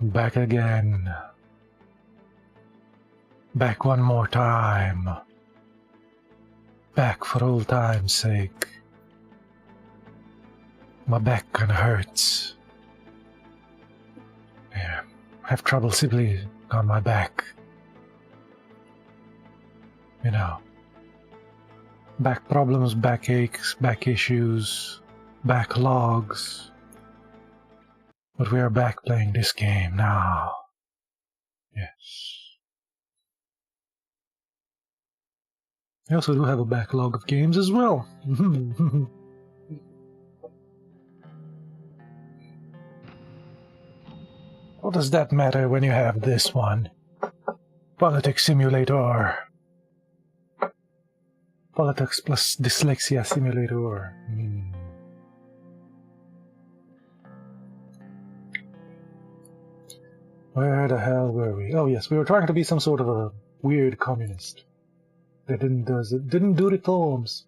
Back again. Back one more time. Back for old time's sake. My back kinda hurts. Yeah, I have trouble simply on my back. You know. Back problems, back aches, back issues, backlogs. But we are back playing this game now. Yes. I also do have a backlog of games as well. What does that matter when you have this one? Politics Simulator. Politics plus Dyslexia Simulator. Where the hell were we? Oh yes, we were trying to be some sort of a weird communist. They didn't do reforms.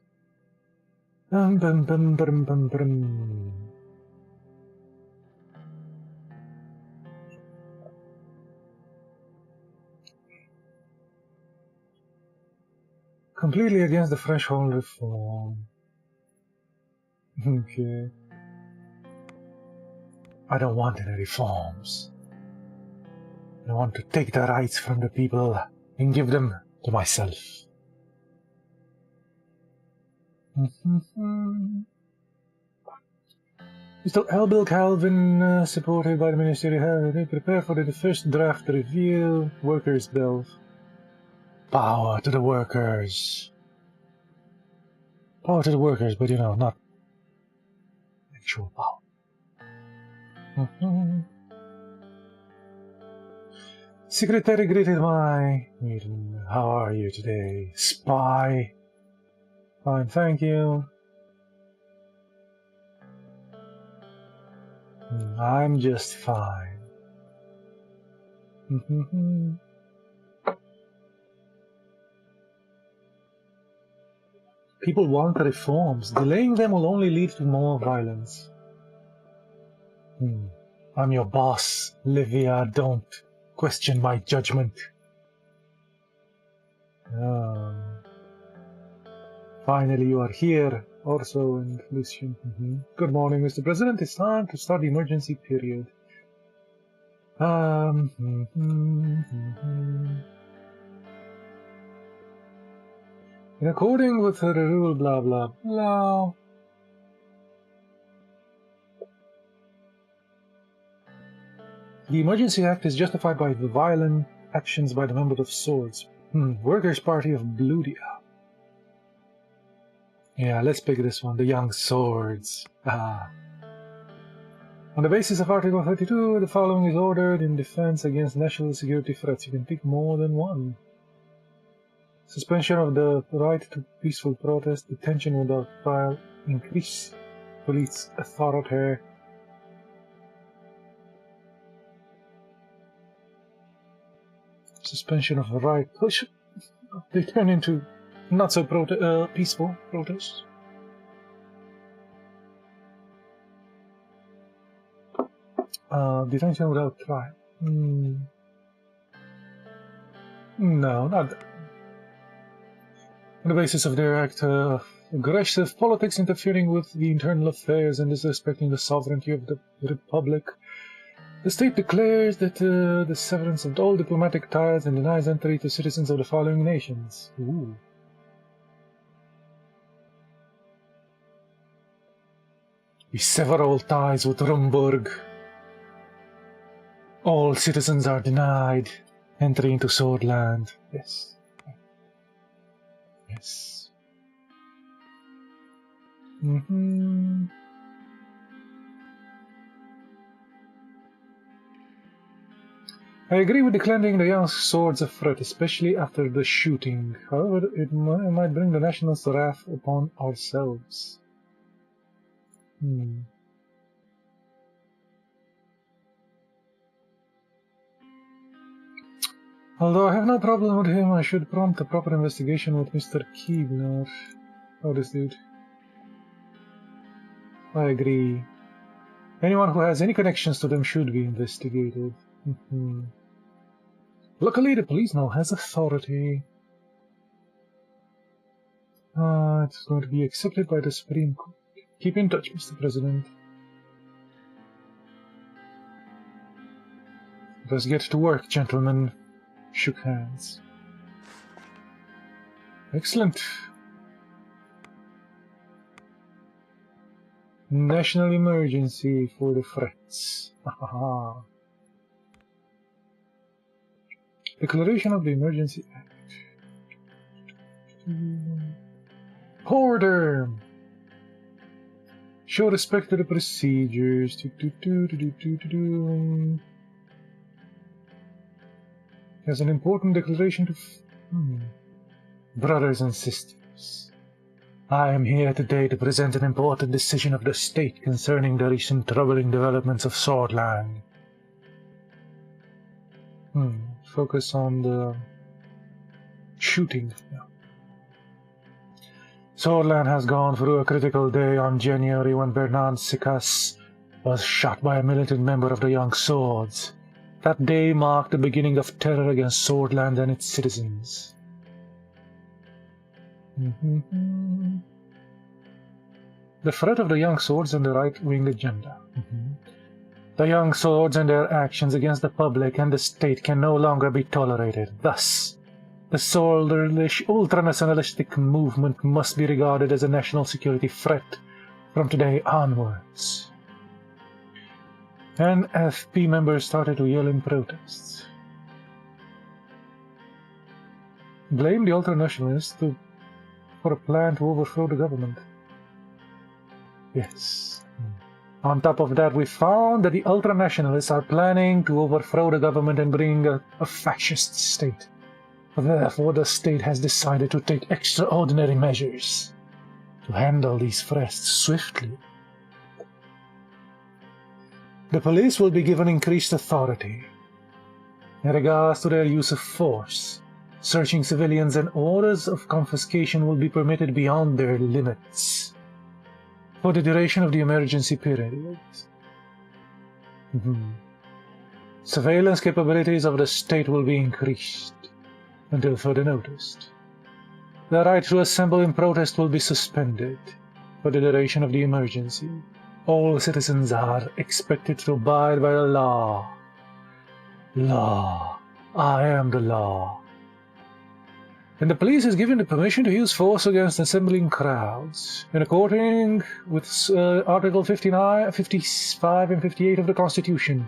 Completely against the threshold reform. Okay. I don't want any reforms. I want to take the rights from the people and give them to myself. Mr. L. Bill Calvin, supported by the Ministry of Health, prepare for the first draft review. Workers' bill. Power to the workers. Power to the workers, but you know, not actual power. Secretary greeted my meeting. How are you today, spy? Fine, thank you. I'm just fine. People want reforms. Delaying them will only lead to more violence. I'm your boss, Livia. Don't question my judgment. Finally, you are here. Orso and Lucian. Good morning, Mr. President. It's time to start the emergency period. In according with the rule, blah blah blah. The Emergency Act is justified by the violent actions by the members of Swords. Workers' Party of Bludia. Yeah, let's pick this one, the Young Swords. On the basis of Article 32, the following is ordered in defense against national security threats. You can pick more than one. Suspension of the right to peaceful protest, detention without trial, increase police authority. Suspension of the right. They turn into not so peaceful protests. Detention without trial. No, not that. On the basis of their act, aggressive politics interfering with the internal affairs and disrespecting the sovereignty of the Republic, the state declares that the severance of all diplomatic ties and denies entry to citizens of the following nations. Ooh. We sever all ties with Rumburg. All citizens are denied entry into Swordland. Yes. Yes. I agree with declaring the Young Swords a threat, especially after the shooting. However, it might bring the nationals' wrath upon ourselves. Although I have no problem with him, I should prompt a proper investigation with Mr. Keebler. Oh, this dude. I agree. Anyone who has any connections to them should be investigated. Luckily, the police now has authority. It's going to be accepted by the Supreme Court. Keep in touch, Mr. President. Let's get to work, gentlemen. Shook hands. Excellent. National emergency for the threats. Declaration of the Emergency Act. Order! Show respect to the procedures. There's an important declaration to... Brothers and sisters, I am here today to present an important decision of the state concerning the recent troubling developments of Swordland. Focus on the shooting. Swordland has gone through a critical day on January when Bernard Sikas was shot by a militant member of the Young Swords. That day marked the beginning of terror against Swordland and its citizens. The threat of the Young Swords and the right-wing agenda. The Young Swords and their actions against the public and the state can no longer be tolerated. Thus, the Swordlish ultranationalistic movement must be regarded as a national security threat from today onwards. NFP members started to yell in protests. Blame the ultranationalists for a plan to overthrow the government. Yes. On top of that, we found that the ultranationalists are planning to overthrow the government and bring a fascist state. Therefore, the state has decided to take extraordinary measures to handle these threats swiftly. The police will be given increased authority in regards to their use of force. Searching civilians and orders of confiscation will be permitted beyond their limits for the duration of the emergency period. Surveillance capabilities of the state will be increased until further notice. The right to assemble in protest will be suspended for the duration of the emergency. All citizens are expected to abide by the law. Law. I am the law. And the police is given the permission to use force against assembling crowds, in accordance with Article 59, 55 and 58 of the Constitution.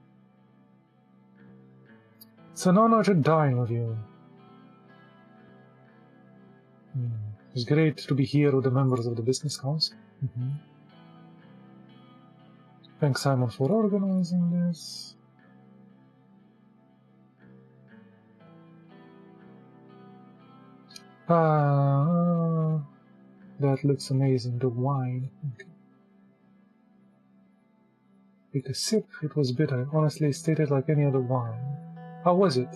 It's an honor to dine with you. It's great to be here with the members of the Business Council. Thanks, Simon, for organizing this. That looks amazing, the wine. Take a sip, it was bitter. Honestly, it tasted like any other wine. How was it?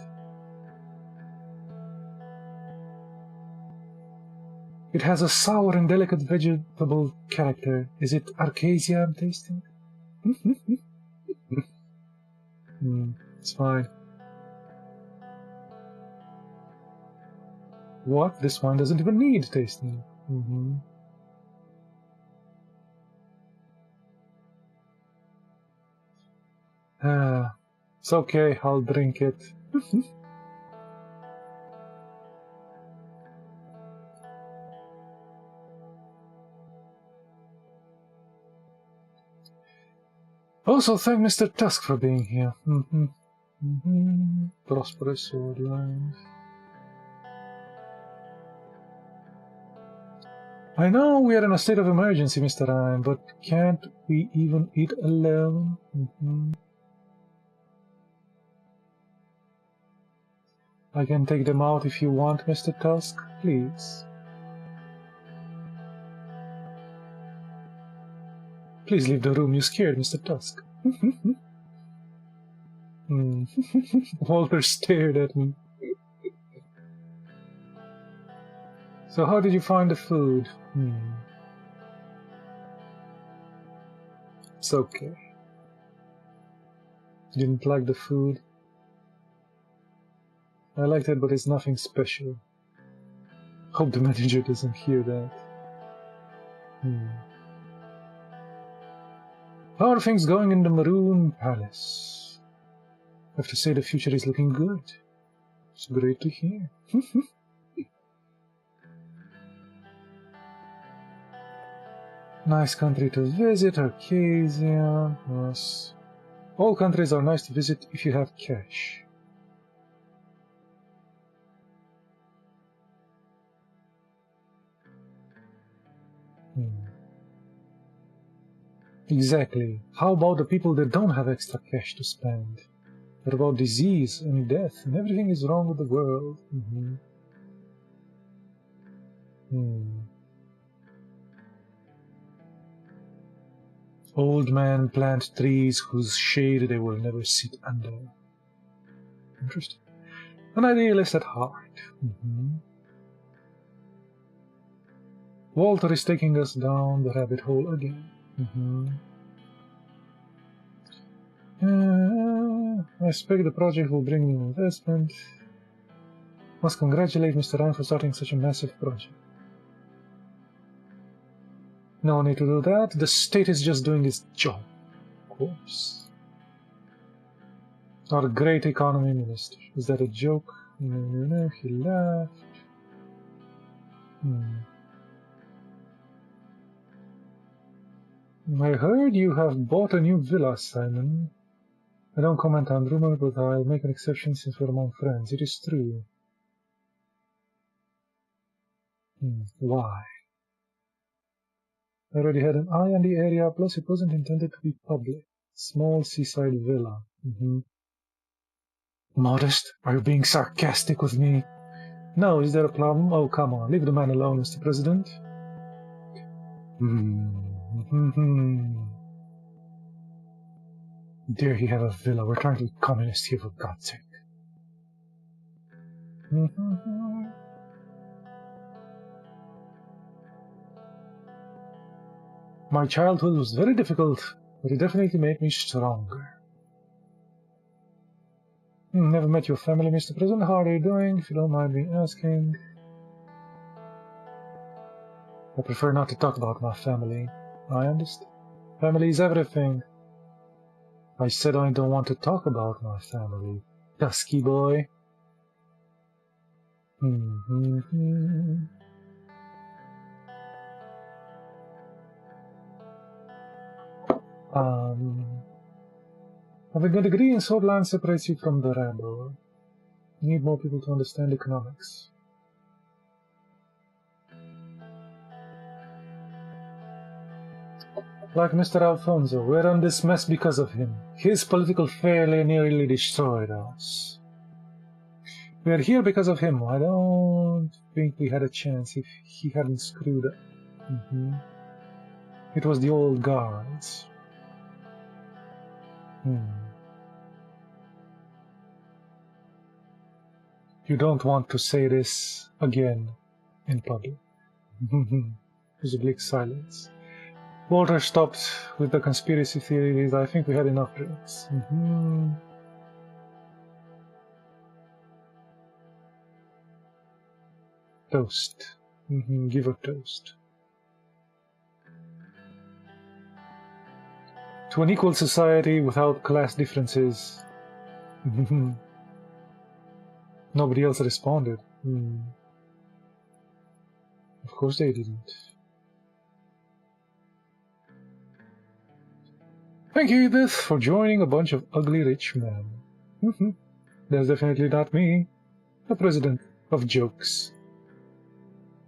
It has a sour and delicate vegetable character. Is it Arcasia I'm tasting? It's fine. What? This wine doesn't even need tasting. It's okay, I'll drink it. Also, thank Mr. Tusk for being here. Prosperous sword life. I know we are in a state of emergency, Mr. Ryan, but can't we even eat alone? I can take them out if you want, Mr. Tusk, please. Please leave the room, you scared Mr. Tusk. Walter stared at me. So how did you find the food? It's okay. Didn't like the food. I liked it, but it's nothing special. Hope the manager doesn't hear that. How are things going in the Maroon Palace? I have to say the future is looking good. It's great to hear. Nice country to visit, Arcasia. Yes. All countries are nice to visit if you have cash. Exactly. How about the people that don't have extra cash to spend? What about disease and death and everything is wrong with the world? Old men plant trees whose shade they will never sit under. Interesting. An idealist at heart. Walter is taking us down the rabbit hole again. I expect the project will bring in investment. Must congratulate Mr. Ryan for starting such a massive project. No need to do that. The state is just doing its job. Of course. Our great economy minister. Is that a joke? No, he laughed. I heard you have bought a new villa, Simon. I don't comment on rumor, but I'll make an exception since we're among friends. It is true. Why? I already had an eye on the area, plus it wasn't intended to be public. Small seaside villa. Modest? Are you being sarcastic with me? No, is there a problem? Oh, come on, leave the man alone, Mr. President. Dare he have a villa? We're trying to be communist here, for God's sake. My childhood was very difficult, but it definitely made me stronger. Never met your family, Mr. President. How are they doing, if you don't mind me asking? I prefer not to talk about my family. I understand. Family is everything. I said I don't want to talk about my family. Dusky boy. Have a good degree in Swordland separates you from the rebel. We need more people to understand economics. Like Mr. Alfonso, we're in this mess because of him. His political failure nearly destroyed us. We're here because of him. I don't think we had a chance if he hadn't screwed up. It was the old guards. You don't want to say this again in public. There's a big silence. Walter stopped with the conspiracy theories. I think we had enough drinks. Toast. Give a toast. To an equal society without class differences. Nobody else responded. Of course they didn't. Thank you, Edith, for joining a bunch of ugly rich men. That's definitely not me, the president of jokes.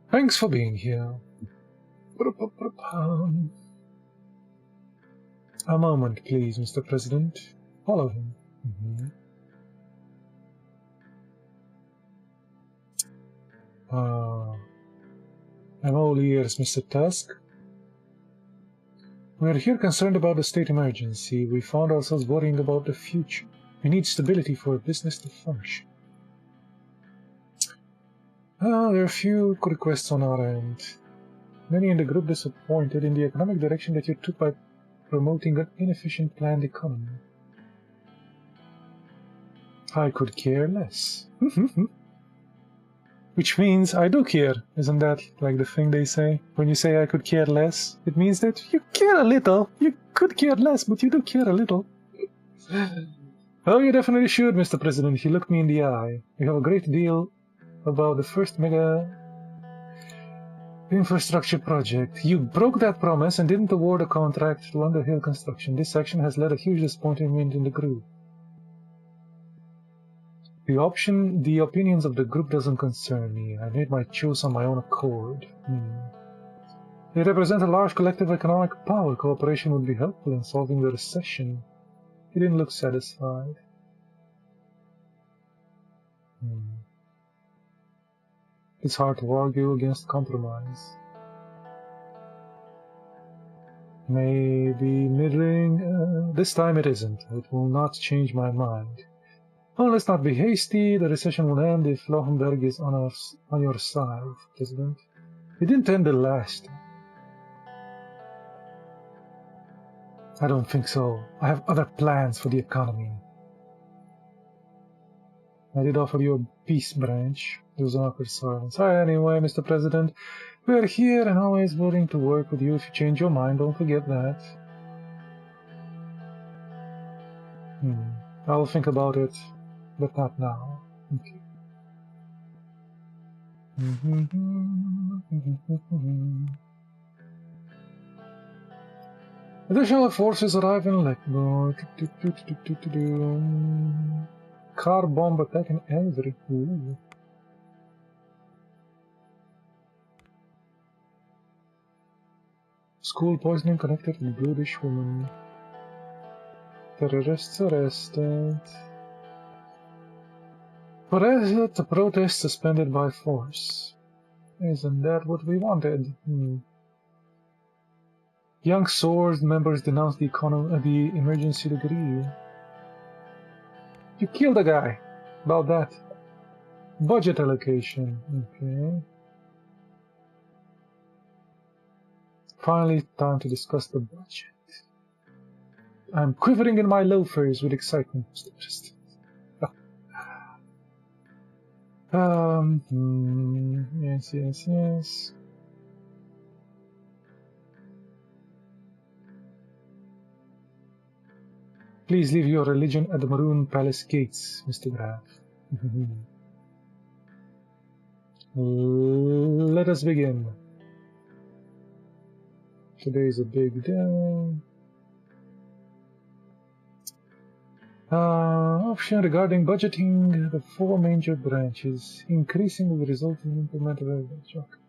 Thanks for being here. A moment, please, Mr. President. Follow him. I'm all ears, Mr. Tusk. We are here concerned about the state emergency. We found ourselves worrying about the future. We need stability for a business to function. There are a few requests on our end. Many in the group disappointed in the economic direction that you took by promoting an inefficient planned economy. I could care less. Which means I do care. Isn't that like the thing they say? When you say I could care less, it means that you care a little. You could care less, but you do care a little. Oh, you definitely should, Mr. President. He looked me in the eye. We have a great deal about the first mega infrastructure project. You broke that promise and didn't award a contract to Underhill Construction. This action has led a huge disappointment in the group. The opinions of the group doesn't concern me. I made my choice on my own accord. They represent a large collective economic power. Cooperation would be helpful in solving the recession. He didn't look satisfied. It's hard to argue against compromise. Maybe middling. This time it isn't. It will not change my mind. Oh, let's not be hasty. The recession will end if Lohenberg is on your side, President. It didn't end the last time. I don't think so. I have other plans for the economy. I did offer you a peace branch. There was an awkward silence. Anyway, Mr. President, we are here and always willing to work with you if you change your mind. Don't forget that. I'll think about it. But not now. Okay. Additional forces arrive in Leckborg. Car bomb attack in Avery. School poisoning connected with bluish woman. Terrorists arrested. The protest suspended by force. Isn't that what we wanted? Young Sword members denounced the emergency degree. You killed a guy. About that. Budget allocation. Okay. Finally, time to discuss the budget. I'm quivering in my loafers with excitement. Yes. Please leave your religion at the Maroon Palace gates, Mr. Graf. Let us begin. Today is a big day. Option regarding budgeting the 4 major branches, increasing the resulting implemented average. Okay.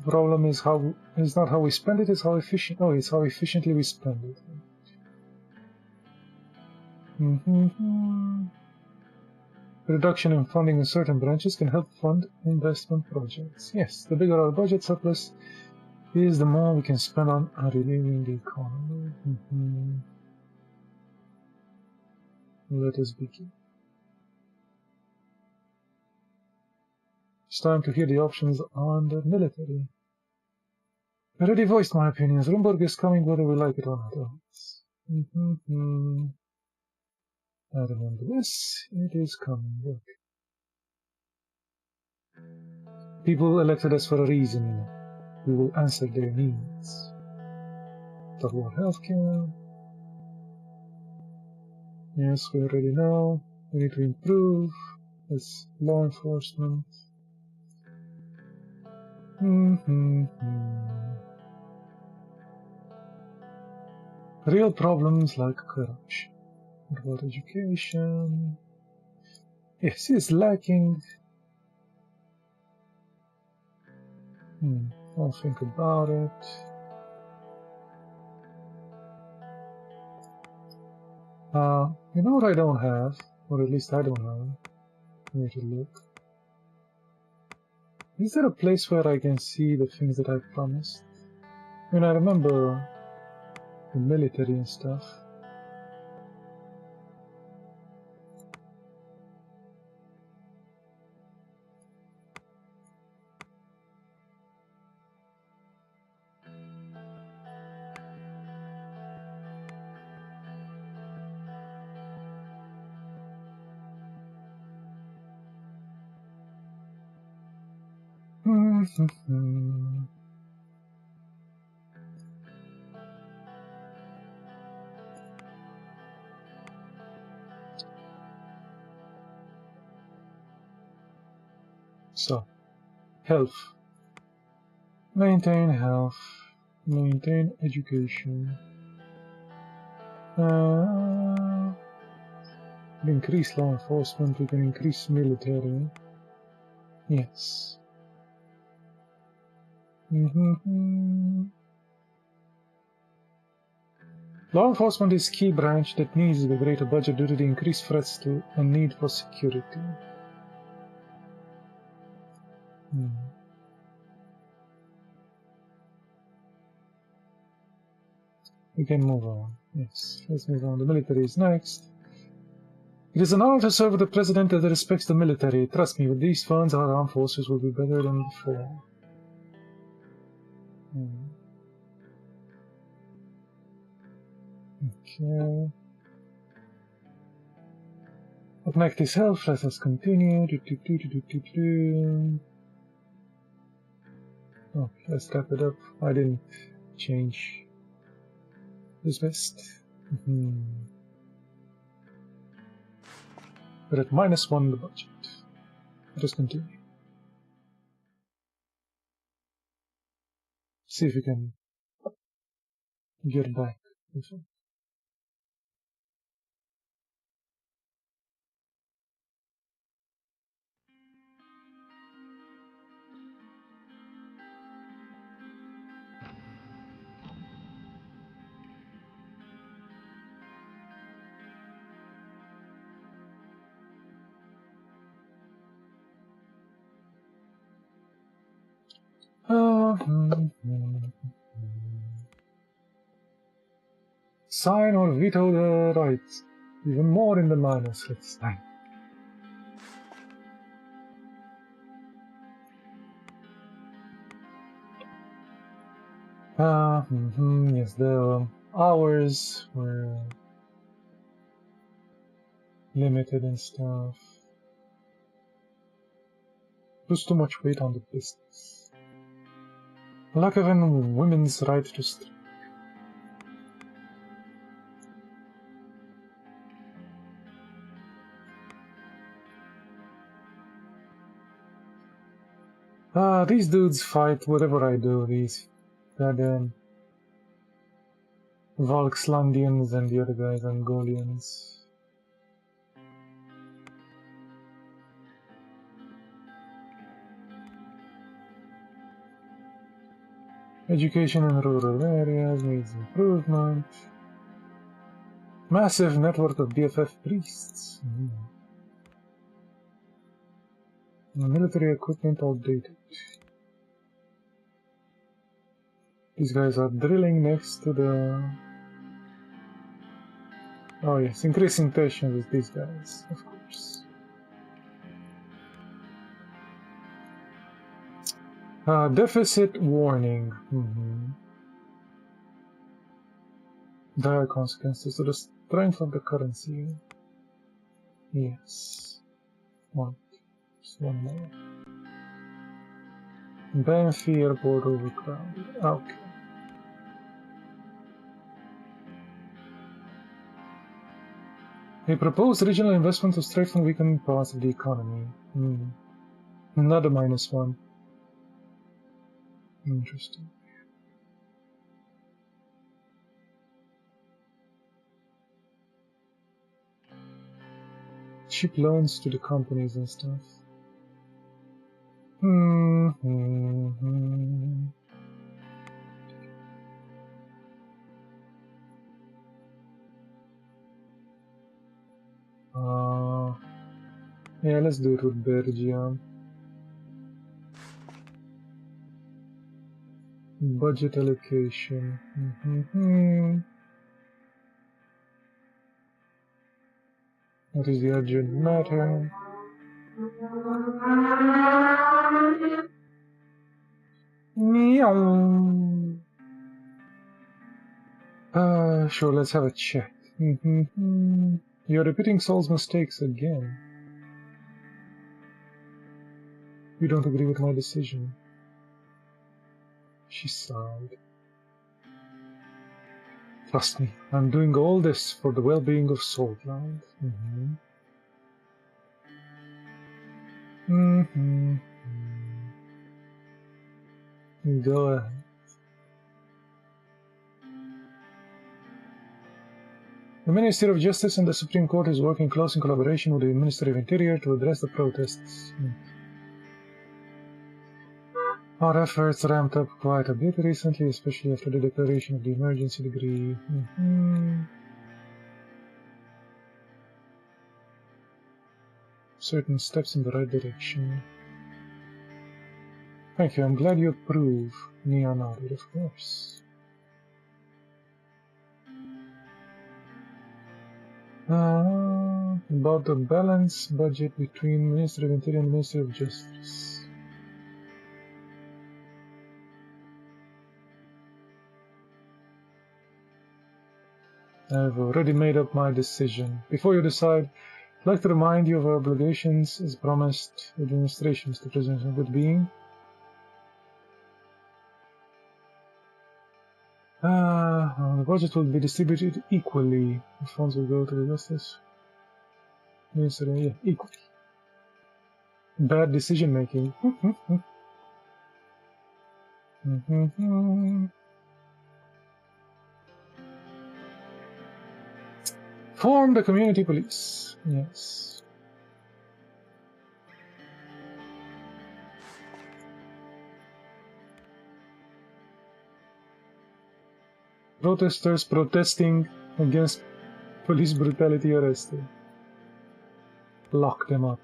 The problem is not how we spend it, it's how efficient. Oh, it's how efficiently we spend it. Reduction in funding in certain branches can help fund investment projects. Yes, the bigger our budget surplus is, the more we can spend on relieving the economy. Let us begin. It's time to hear the options on the military. I already voiced my opinions. Rumburg is coming whether we like it or not. I remember this. It is coming. Look. People elected us for a reason. We will answer their needs. Talk about healthcare. Yes, we already know. We need to improve. It's law enforcement. Real problems like corruption. What about education? Yes, it's lacking. I'll think about it. You know what I don't have? Or at least I don't have. Where to look. Is there a place where I can see the things that I promised? I mean, I remember the military and stuff. So, health. Maintain health. Maintain education. Increase law enforcement, we can increase military. Yes. Law enforcement is a key branch that needs the greater budget due to the increased threats to and need for security. We can move on. Yes, let's move on. The military is next. It is an honor to serve with a president that respects the military. Trust me, with these funds, our armed forces will be better than before. Okay. Connect is health. Let us continue. Oh, let's wrap it up. I didn't change. Dismissed. We're at -1 the budget. Let us continue. See if we can get back. Sign or veto the rights. Even more in the minus. Let's sign. Yes, the hours were limited and stuff. Puts too much weight on the business. Lack of any women's right to strike. These dudes fight whatever I do. These goddamn Volkslandians and the other guys, Angolians. Education in rural areas needs improvement. Massive network of BFF priests. Military equipment outdated. These guys are drilling next to the... Oh yes, increasing tension with these guys, of course. Deficit warning. Dire consequences to the strength of the currency. Yes. Just one more. Banfi Airport overcrowded. Okay. A proposed regional investment to strengthen weakening parts of the economy. Another -1. Interesting. Cheap loans to the companies and stuff. Yeah, let's do it with Belgium. Budget allocation. What is the urgent matter? Meow. Sure, let's have a chat. You're repeating Saul's mistakes again. You don't agree with my decision. She sighed. Trust me, I'm doing all this for the well-being of Saltland. Go ahead. The Ministry of Justice and the Supreme Court is working close in collaboration with the Ministry of Interior to address the protests. Our efforts ramped up quite a bit recently, especially after the declaration of the emergency degree. Certain steps in the right direction. Thank you, I'm glad you approve. Nia nodded, of course. About the balanced budget between Ministry of Interior and Ministry of Justice. I've already made up my decision. Before you decide, I'd like to remind you of our obligations as promised administrations to prisoners of good being. The budget will be distributed equally. The funds will go to the justice ministry, yeah, equally. Bad decision making. Form the community police. Yes. Protesters protesting against police brutality arrested. Lock them up.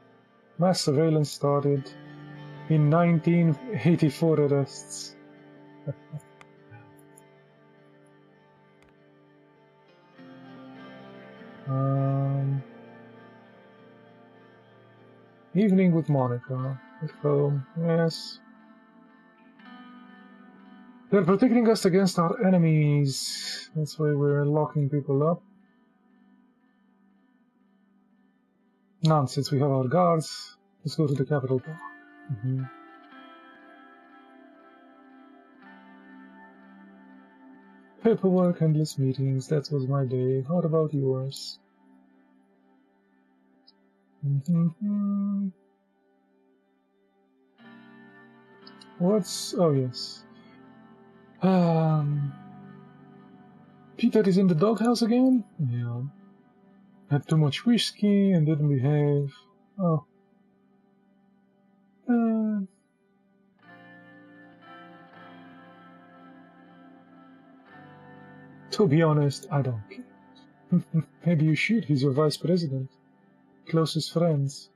Mass surveillance started in 1984 arrests. Evening with Monica. At home, yes. They're protecting us against our enemies. That's why we're locking people up. Nonsense, we have our guards. Let's go to the capital park. Paperwork, endless meetings. That was my day. How about yours? What's... oh yes. repeat that he's in the doghouse again? Yeah. Had too much whiskey and didn't behave. Oh. To be honest, I don't care. Maybe you should. He's your vice president. Closest friends.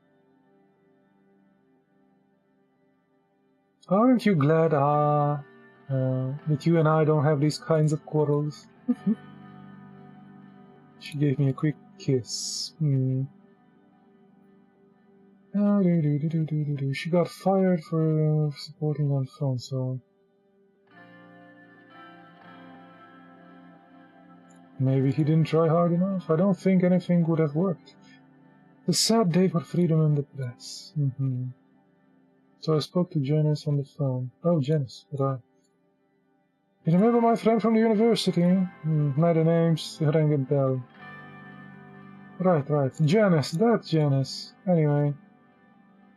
Aren't you glad that you and I don't have these kinds of quarrels? She gave me a quick kiss. She got fired for supporting Alfonso. Maybe he didn't try hard enough. I don't think anything would have worked. A sad day for freedom and the press. So I spoke to Janice on the phone. Oh, Janice, right. You remember my friend from the university? Not the names, rang a bell. Right. Janice, that Janice. Anyway,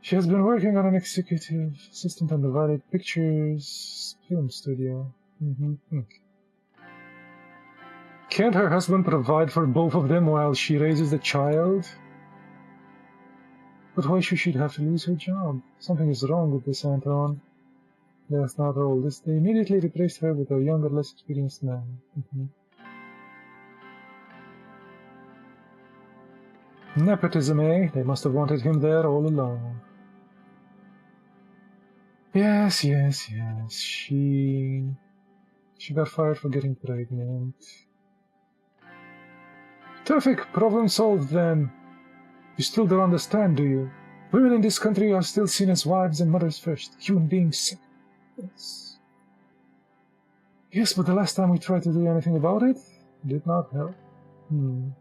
she has been working on an executive assistant on the Valley Pictures film studio. Can't her husband provide for both of them while she raises the child? But why should she have to lose her job? Something is wrong with this Anton. That's not all. They immediately replaced her with a younger, less experienced man. Nepotism, eh? They must have wanted him there all along. Yes. She got fired for getting pregnant. Terrific. Problem solved then. You still don't understand, do you? Women in this country are still seen as wives and mothers first. Human beings second. Yes, but the last time we tried to do anything about it did not help. I'm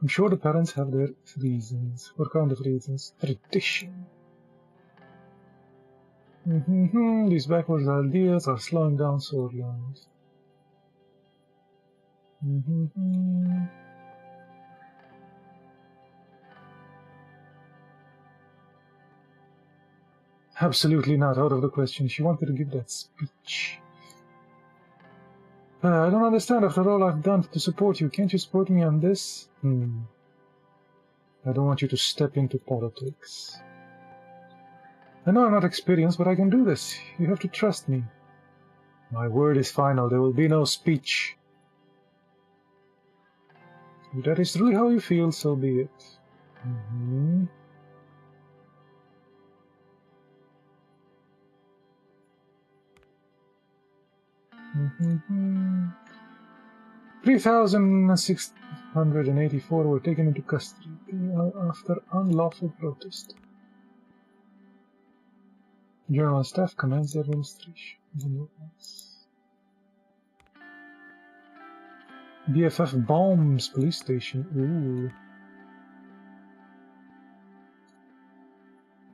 sure the parents have their reasons. What kind of reasons? Tradition. These backwards ideas are slowing down Swordland. Absolutely not, out of the question. She wanted to give that speech. I don't understand. After all I've done to support you, can't you support me on this? I don't want you to step into politics. I know I'm not experienced, but I can do this. You have to trust me. My word is final. There will be no speech. If that is really how you feel, so be it. 3,684 were taken into custody after unlawful protest. General staff commends the administration. BFF bombs police station. Ooh.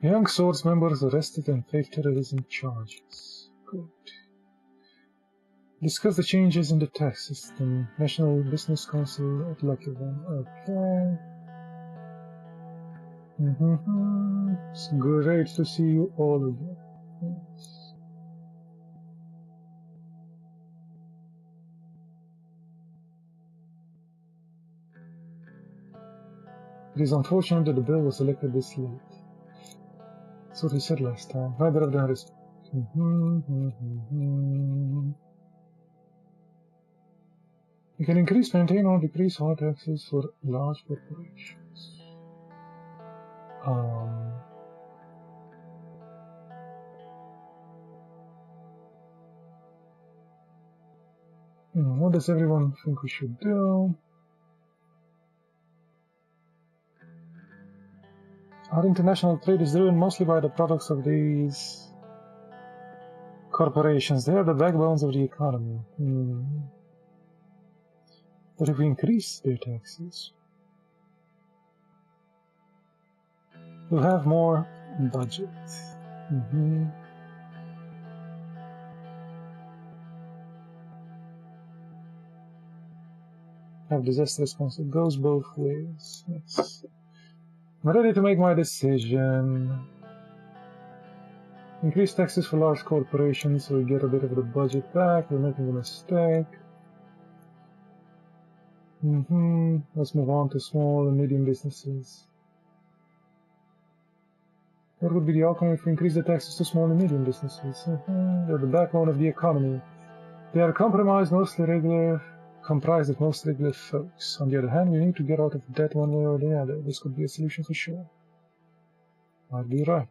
Young Swords members arrested and face terrorism charges. Good. Discuss the changes in the tax system. National Business Council at Lucky One. Okay. It's great to see you all again. Yes. It is unfortunate that the bill was elected this late. That's what we said last time. Neither of them respect. You can increase, maintain, or decrease all taxes for large corporations. What does everyone think we should do? Our international trade is driven mostly by the products of these corporations. They are the backbones of the economy. But if we increase their taxes, we'll have more budget. Have disaster response. It goes both ways. Yes. I'm ready to make my decision. Increase taxes for large corporations so we get a bit of the budget back. We're making a mistake. Let's move on to small and medium businesses. What would be the outcome if we increase the taxes to small and medium businesses? They're the backbone of the economy. They are comprised of most regular folks. On the other hand, we need to get out of debt one way or the other. This could be a solution for sure. Might be right.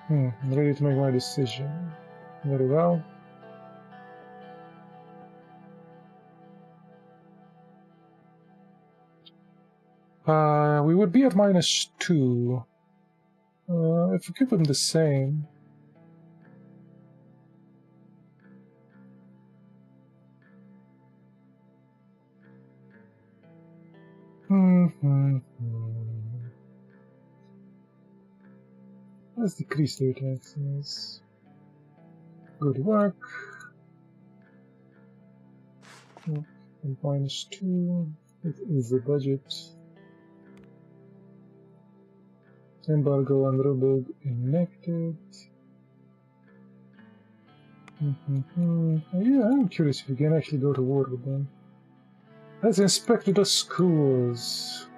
I'm ready to make my decision. Very well. We would be at -2. If we keep them the same. Let's decrease their taxes. Good work. And -2. It is the budget. Embargo on Rubeg enacted. Yeah, I'm curious if we can actually go to war with them. Let's inspect the schools.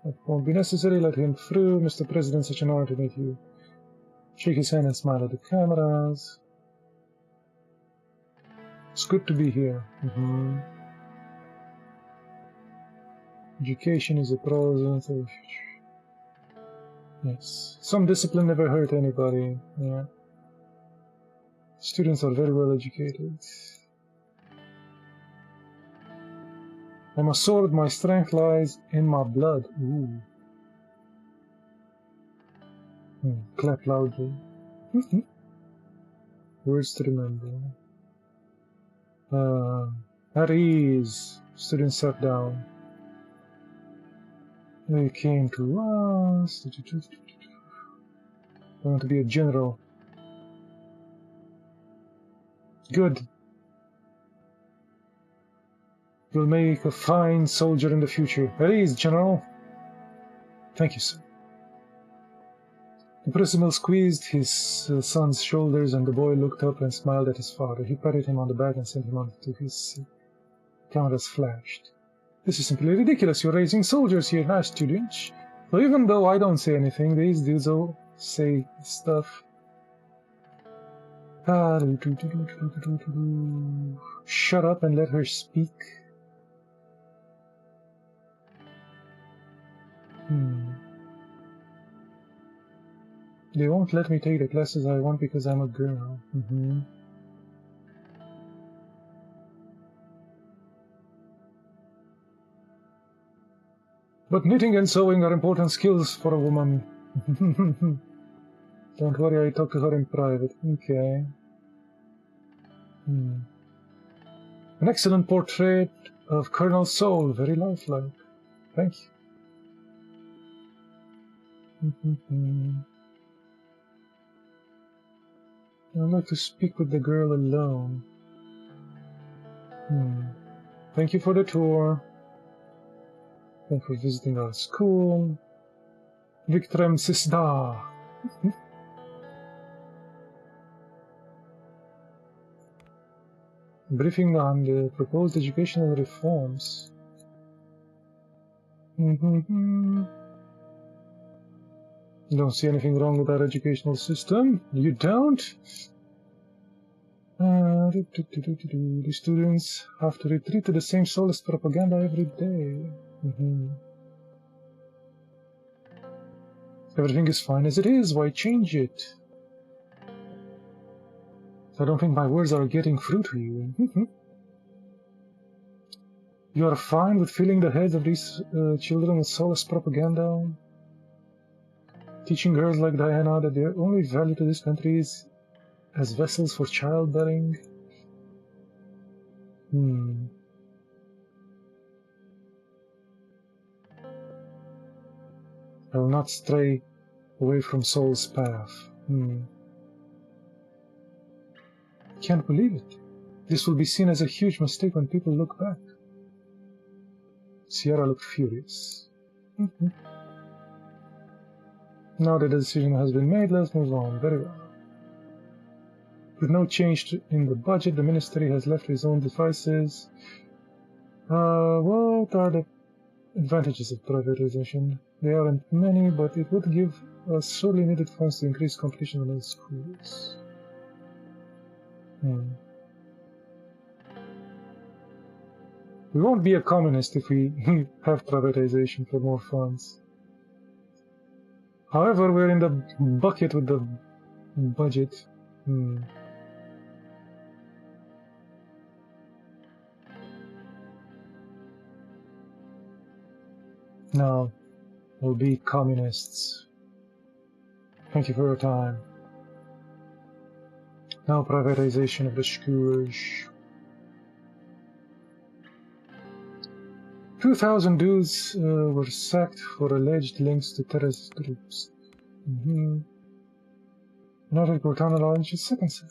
That won't be necessary. Let him through. Mr. President, such an honor to meet you. Shake his hand and smile at the cameras. It's good to be here. Education is a present. Yes. Some discipline never hurt anybody. Yeah. Students are very well educated. I'm a sword, my strength lies in my blood. Ooh. Clap loudly. Words to remember. At ease. Students sat down. They came to us. I want to be a general. Good. You'll make a fine soldier in the future. At ease, General. Thank you, sir. The principal squeezed his son's shoulders, and the boy looked up and smiled at his father. He patted him on the back and sent him on to his seat. Cameras flashed. This is simply ridiculous. You're raising soldiers here, not students. So even though I don't say anything, these dudes all say stuff. Shut up and let her speak. They won't let me take the classes I want because I'm a girl. But knitting and sewing are important skills for a woman. Don't worry, I talked to her in private. Okay. An excellent portrait of Colonel Soul, very lifelike. Thank you. I'd like to speak with the girl alone. Thank you for the tour. Thank you for visiting our school. Victrem Sisda. Briefing on the proposed educational reforms. Don't see anything wrong with our educational system. You don't? The students have to retreat to the same soulless propaganda every day. Everything is fine as it is. Why change it? I don't think my words are getting through to you. You are fine with filling the heads of these children with soulless propaganda? Teaching girls like Diana that their only value to this country is as vessels for childbearing? I will not stray away from Soul's path. Can't believe it. This will be seen as a huge mistake when people look back. Sierra looked furious. Now that the decision has been made, let's move on. Very well. With no change in the budget, the ministry has left its own devices. What are the advantages of privatization? There aren't many, but it would give us sorely needed funds to increase competition in the schools. We won't be a communist if we have privatization for more funds. However, we're in the bucket with the budget. No, we'll be communists. Thank you for your time. Now privatization of the schools. 2,000 dudes were sacked for alleged links to terrorist groups. United Cortana launched its second set.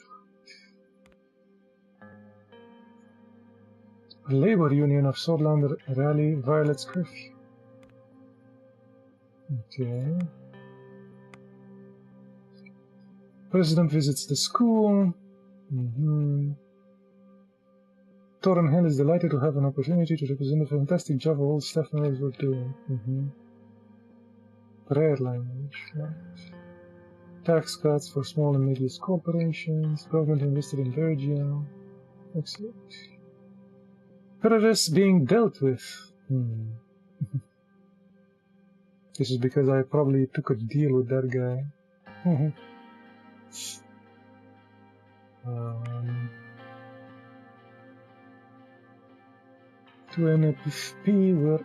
A labor union of Swordland rally violates curfew. Okay. President visits the school. Torren Hill is delighted to have an opportunity to represent the fantastic job all staff members were doing. Prayer language. Tax cuts for small and medium corporations. Government invested in Virgia. Excellent. Terrorists being dealt with. This is because I probably took a deal with that guy. Two NFP were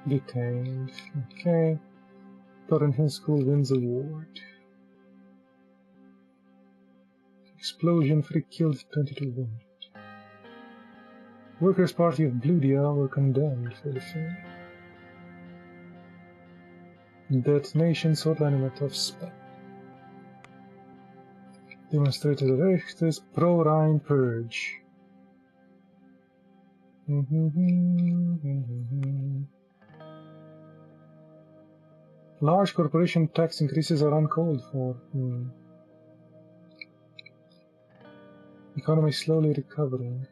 detained. Okay. Torren Hill School wins award. Explosion 3 killed, 22 wounded. Workers' Party of Bludia were condemned for the film. Detonation Swordland in a tough spot. Demonstrators of Echtes, pro-Rhine purge. Large corporation tax increases are uncalled for. Economy slowly recovering.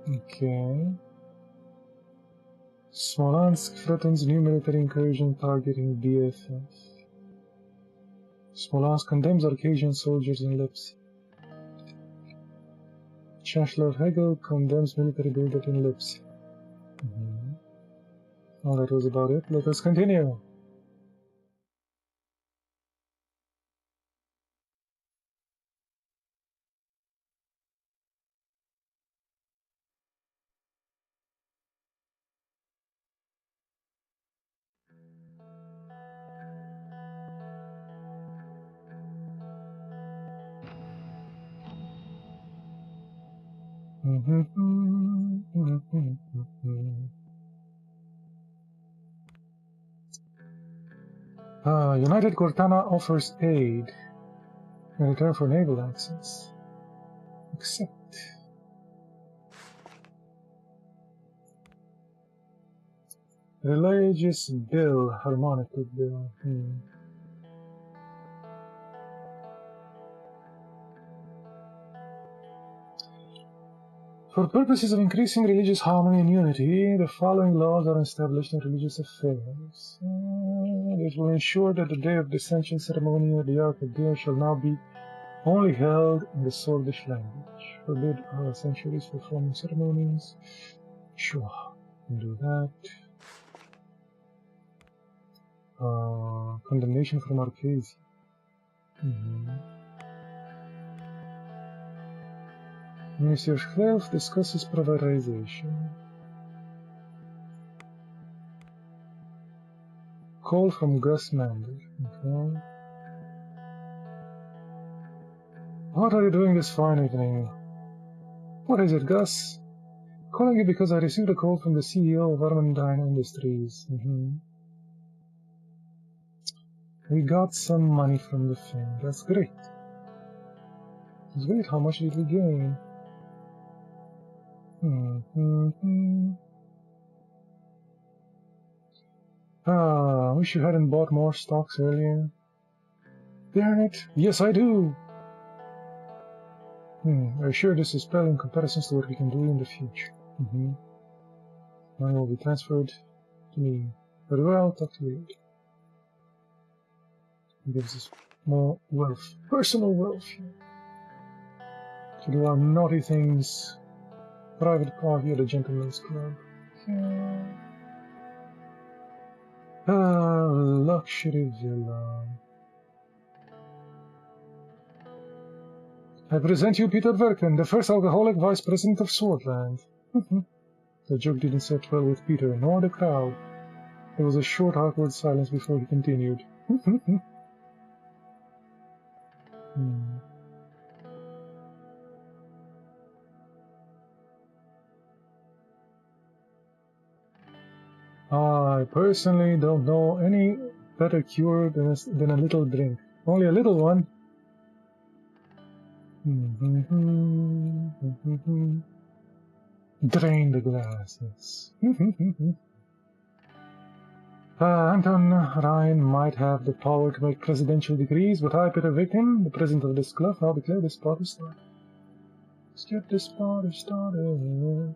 Okay. Smolensk threatens new military incursion targeting BFF. Smolensk condemns Arcadian soldiers in Leipzig. Chancellor Hegel condemns military buildup in Leipzig. Oh, that was about it. Let us continue. United Cortana offers aid in return for naval access. Accept. Religious bill, harmonic bill. For purposes of increasing religious harmony and unity, the following laws are established in religious affairs. It will ensure that the day of dissension ceremony at the Ark of Deer shall now be only held in the Swordish language. Forbid all sanctuaries performing ceremonies. Sure, can do that. Condemnation from Arcadia. Monsieur Schwelf discusses privatization. Call from Gus Mander. Okay. What are you doing this fine evening? What is it, Gus? Calling you because I received a call from the CEO of Armandine Industries. We got some money from the film. That's great. Wait, how much did we gain? Ah, I wish you hadn't bought more stocks earlier. Darn it! Yes, I do! Are you sure this is pale in comparison to what we can do in the future? Money will be transferred to me. Very well, talk to you later. It gives us more wealth. Personal wealth. To do our naughty things. Private party at a gentleman's club. Ah, luxury villa. I present you Peter Verken, the first alcoholic vice president of Swordland. The joke didn't set well with Peter, nor the crowd. There was a short, awkward silence before he continued. I personally don't know any better cure than a little drink. Only a little one. Drain the glasses. Anton Ryan might have the power to make presidential decrees, but I, Peter Victim, the president of this club, I'll declare this party started. Let's get this party started.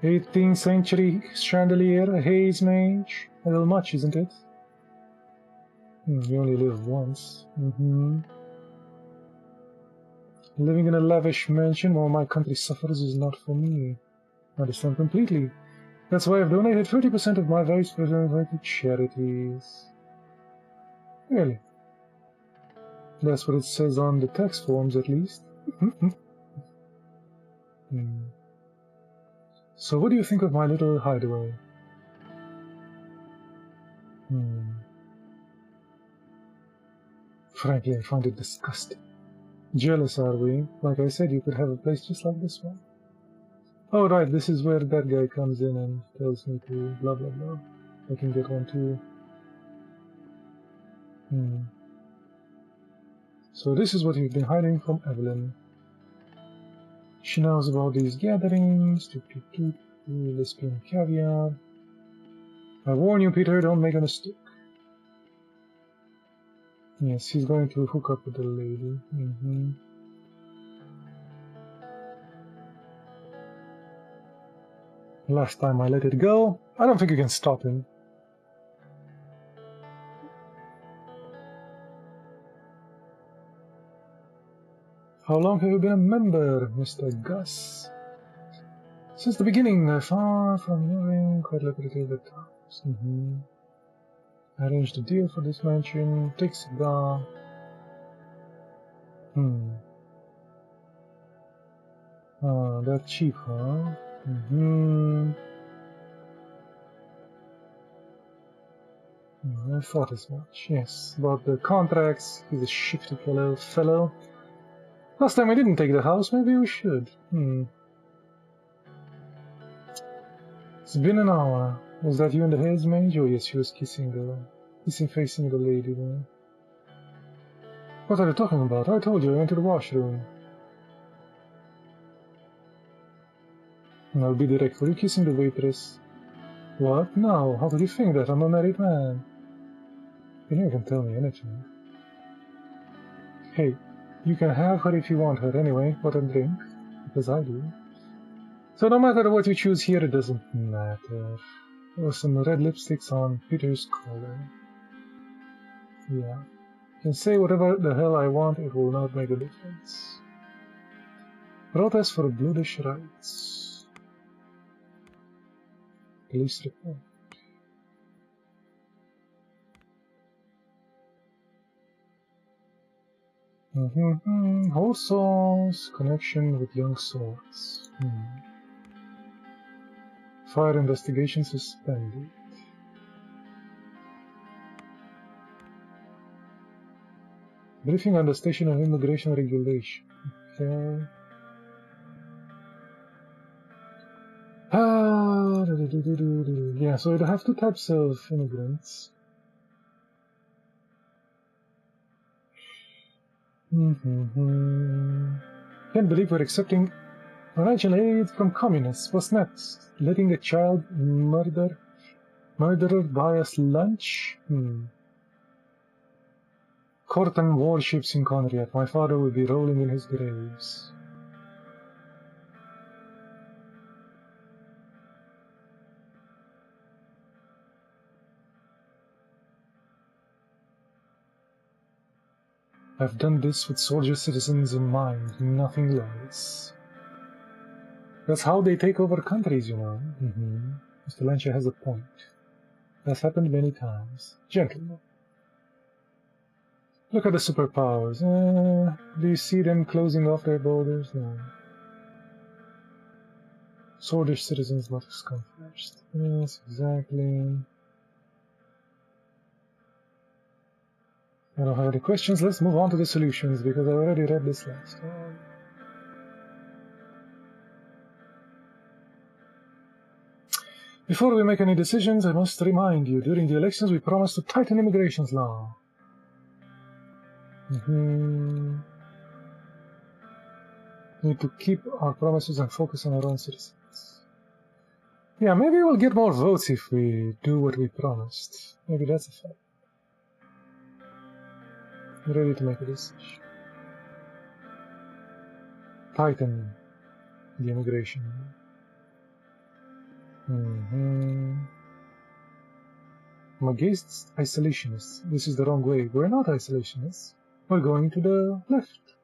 '18th century chandelier, a haze mage. A little much, isn't it? You only live once. Living in a lavish mansion while my country suffers is not for me. I understand completely. That's why I've donated 30% of my vice president to charities. Really? That's what it says on the tax forms, at least. So what do you think of my little hideaway? Frankly, I find it disgusting. Jealous, are we? Like I said, you could have a place just like this one. Oh, right, this is where that guy comes in and tells me to blah blah blah. I can get one too. So this is what you've been hiding from Evelyn. She knows about these gatherings, lesbian caviar. I warn you, Peter, don't make a mistake. Yes, he's going to hook up with the lady. Last time I let it go. I don't think you can stop him. How long have you been a member, Mr. Gus? Since the beginning, far from moving, quite lucrative at times. I arranged a deal for this mansion. Take cigar. Oh, they're cheap, huh? I thought as much. Yes, about the contracts. He's a shifty fellow. Last time we didn't take the house, maybe we should. It's been an hour. Was that you and the haze mage? Oh yes, she was kissing facing the lady there. What are you talking about? I told you I went to the washroom. I'll be direct. Were you kissing the waitress? What? No. How could you think that? I'm a married man. You never can tell me anything. Hey, you can have her if you want her anyway. What a drink. Because I do. So no matter what you choose here, it doesn't matter. There were some red lipsticks on Peter's collar. Yeah. I can say whatever the hell I want, it will not make a difference. Protest for Bloodish rights. Police report. Whole souls, connection with young souls. Fire investigation suspended. Briefing on the Station of Immigration Regulation. Okay. Yeah, so you have two types of immigrants. Can't believe we're accepting financial aid from communists. What's next? Letting a child murderer buy us lunch? Cortan warships in Conriat. My father will be rolling in his graves. I've done this with soldier citizens in mind, nothing less. That's how they take over countries, you know. Mr. Lancia has a point. That's happened many times. Gentlemen. Look at the superpowers. Do you see them closing off their borders? No. Soldier citizens must come first. Yes, exactly. I don't have any questions. Let's move on to the solutions, because I already read this last time. Before we make any decisions, I must remind you, during the elections we promised to tighten immigration law. Need to keep our promises and focus on our own citizens. Yeah, maybe we'll get more votes if we do what we promised. Maybe that's a fact. I'm ready to make a decision. Tighten the immigration. I'm against isolationists. This is the wrong way. We're not isolationists. We're going to the left.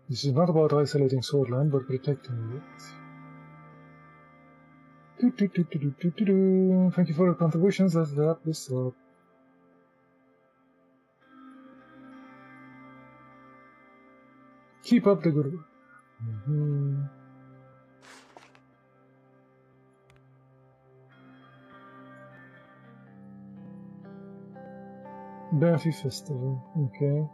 This is not about isolating Swordland, but protecting it. Thank you for your contributions. Let's wrap this up. Keep up the good work. Banffy Festival, okay.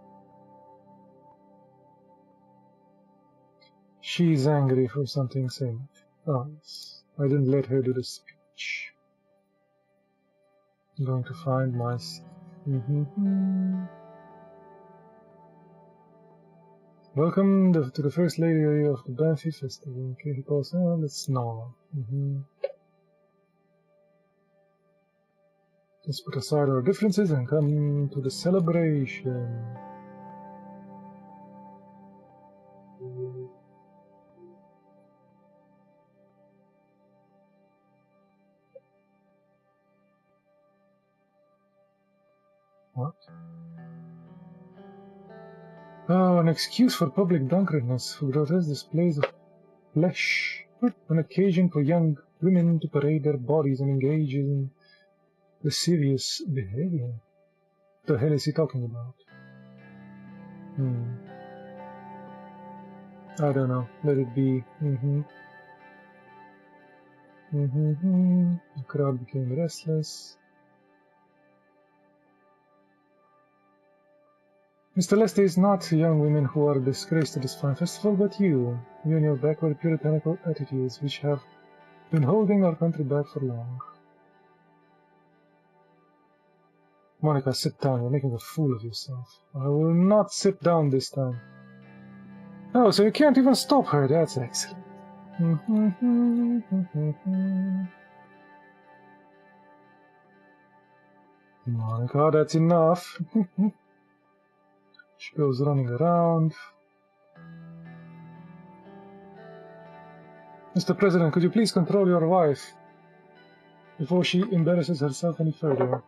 She's angry for something said. Oh, yes. I didn't let her do the speech. I'm going to find my seat. Welcome to the First Lady of the Banffy Festival. Okay, he calls, let's snarl. Let's put aside our differences and come to the celebration. What? Oh, an excuse for public drunkenness, for grotesque displays of flesh, an occasion for young women to parade their bodies and engage in lascivious behavior. What the hell is he talking about? I don't know. Let it be. The crowd became restless. Mr. Lester is not young women who are a disgrace to this fine festival, but you and your backward puritanical attitudes, which have been holding our country back for long. Monica, sit down. You're making a fool of yourself. I will not sit down this time. Oh, so you can't even stop her. That's excellent. Monica, that's enough. She goes running around. Mr. President, could you please control your wife before she embarrasses herself any further?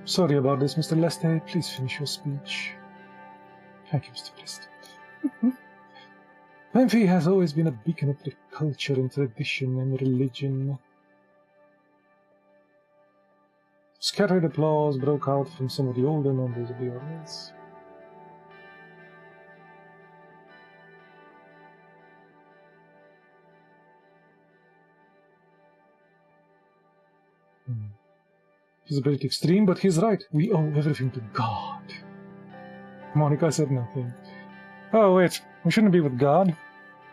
Sorry about this, Mr. Lester. Please finish your speech. Thank you, Mr. President. Banffy has always been a beacon of culture and tradition and religion. Scattered applause broke out from some of the older members of the audience. He's a bit extreme, but he's right. We owe everything to God. Monica said nothing. Oh, wait, we shouldn't be with God.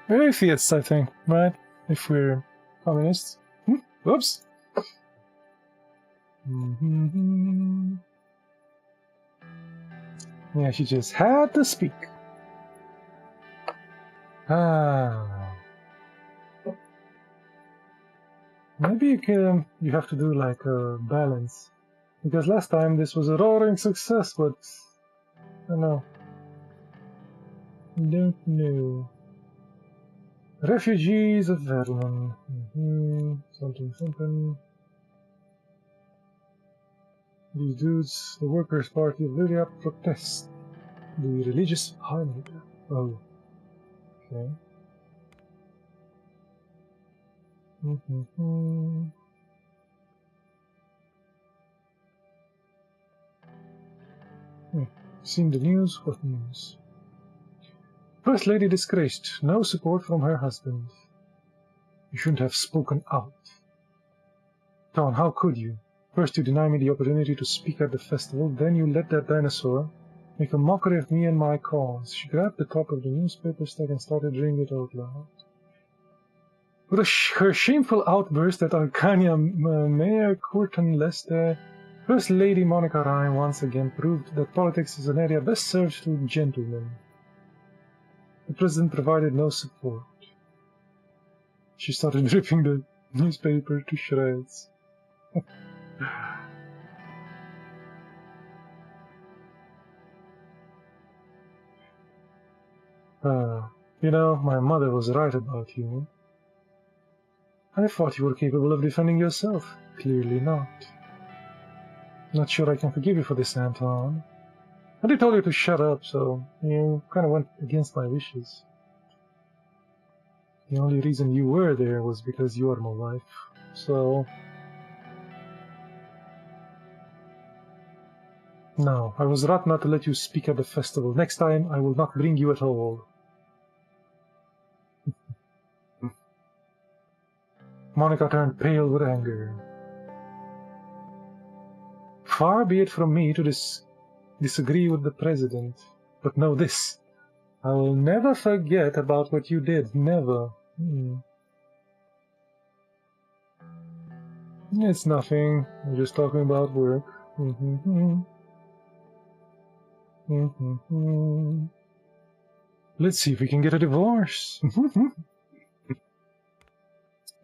We're atheists, I think, right? If we're communists. Oops. Yeah, she just had to speak. Maybe you have to do like a balance. Because last time this was a roaring success, but I don't know. Don't know. Refugees of Verlin. Something. These dudes, the Workers' Party of Lyria, protest the religious harmony. Oh. Okay. Seen the news? What news? First Lady disgraced. No support from her husband. You shouldn't have spoken out. Dawn, how could you? First you deny me the opportunity to speak at the festival, then you let that dinosaur make a mockery of me and my cause. She grabbed the top of the newspaper stack and started reading it out loud. With her shameful outburst at Arcania Mayor Courton Lester, First Lady Monica Ryan once again proved that politics is an area best served to gentlemen. The president provided no support. She started ripping the newspaper to shreds. You know, my mother was right about you. I thought you were capable of defending yourself. Clearly not. Not sure I can forgive you for this, Anton. I did tell you to shut up, so you kind of went against my wishes. The only reason you were there was because you are my wife, so... No, I was right not to let you speak at the festival. Next time, I will not bring you at all. Monica turned pale with anger. Far be it from me to disagree with the president, but know this. I will never forget about what you did, never. It's nothing, we're just talking about work. Let's see if we can get a divorce.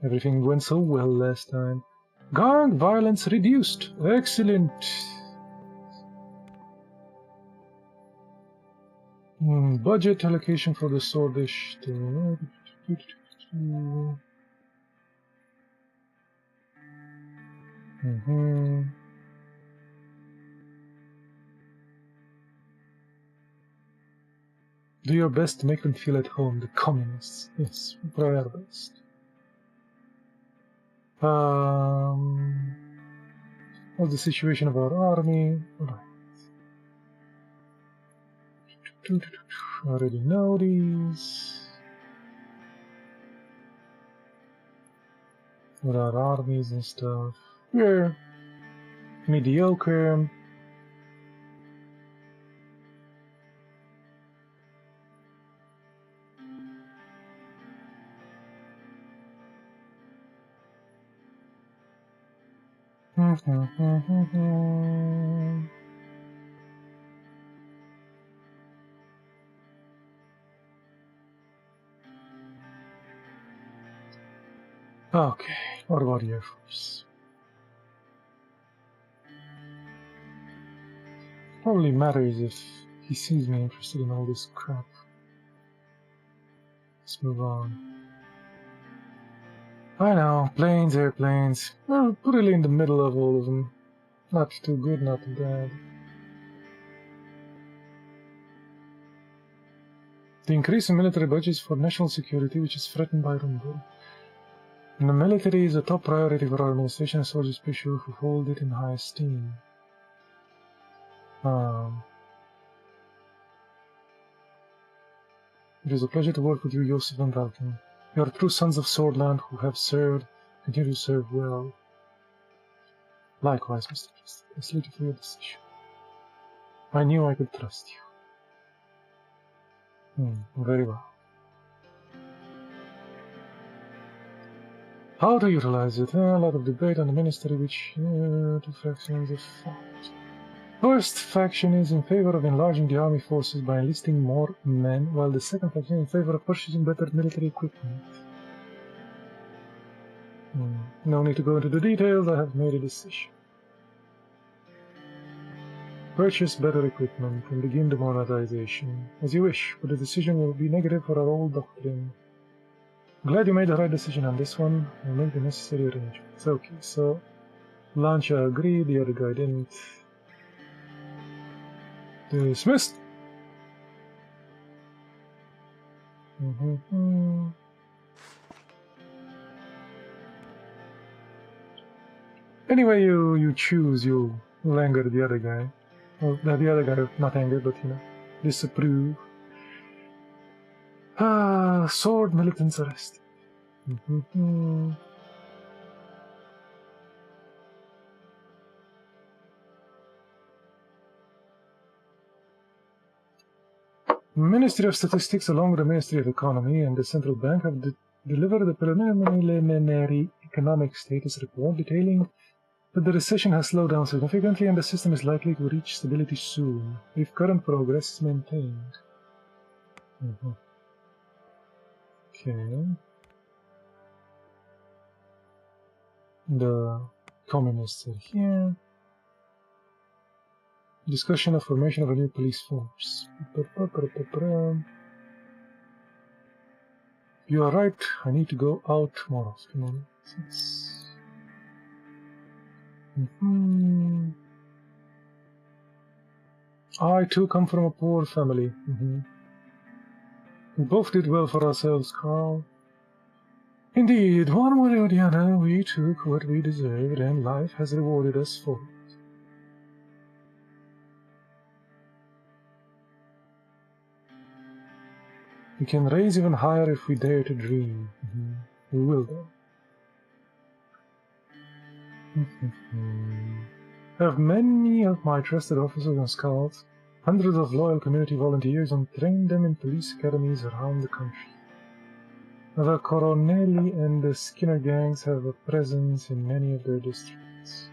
Everything went so well last time. Gang violence reduced. Excellent. Budget allocation for the Swordish. Do your best to make them feel at home, the communists. Yes, try our best. What's the situation of our army? Right. Already know these. With our armies and stuff. We're mediocre. Okay, what about Air Force? Probably matters if he sees me interested in all this crap. Let's move on. I know, planes, airplanes. We're really in the middle of all of them. Not too good, not too bad. The increase in military budgets for national security, which is threatened by Rumble. And the military is a top priority for our administration, and soldiers be sure who hold it in high esteem. It is a pleasure to work with you, Joseph and Valken. You are true sons of Swordland who have served, continue to serve well. Likewise, Mr. President, I salute you for your decision. I knew I could trust you. Very well. How to utilize it? A lot of debate on the ministry, which two factions have fought. First faction is in favor of enlarging the army forces by enlisting more men, while the second faction is in favor of purchasing better military equipment. No need to go into the details, I have made a decision. Purchase better equipment and begin demonetization. As you wish, but the decision will be negative for our old doctrine. Glad you made the right decision on this one. I'll make the necessary arrangements. Okay, so Lancia agreed, the other guy didn't. Dismissed! Anyway, you choose, you anger the other guy. Well, the other guy, not anger, but disapprove. Sword militants arrested. Ministry of Statistics, along with the Ministry of Economy and the Central Bank, have delivered a preliminary economic status report detailing that the recession has slowed down significantly and the system is likely to reach stability soon, if current progress is maintained. Okay. The communists are here. Discussion of formation of a new police force. You are right, I need to go out more often. I too come from a poor family. We both did well for ourselves, Carl. Indeed, one way or the other, we took what we deserved, and life has rewarded us for it. We can raise even higher if we dare to dream. We will, though. I have many of my trusted officers and scouts, hundreds of loyal community volunteers, and trained them in police academies around the country. The Coronelli and the Skinner gangs have a presence in many of their districts.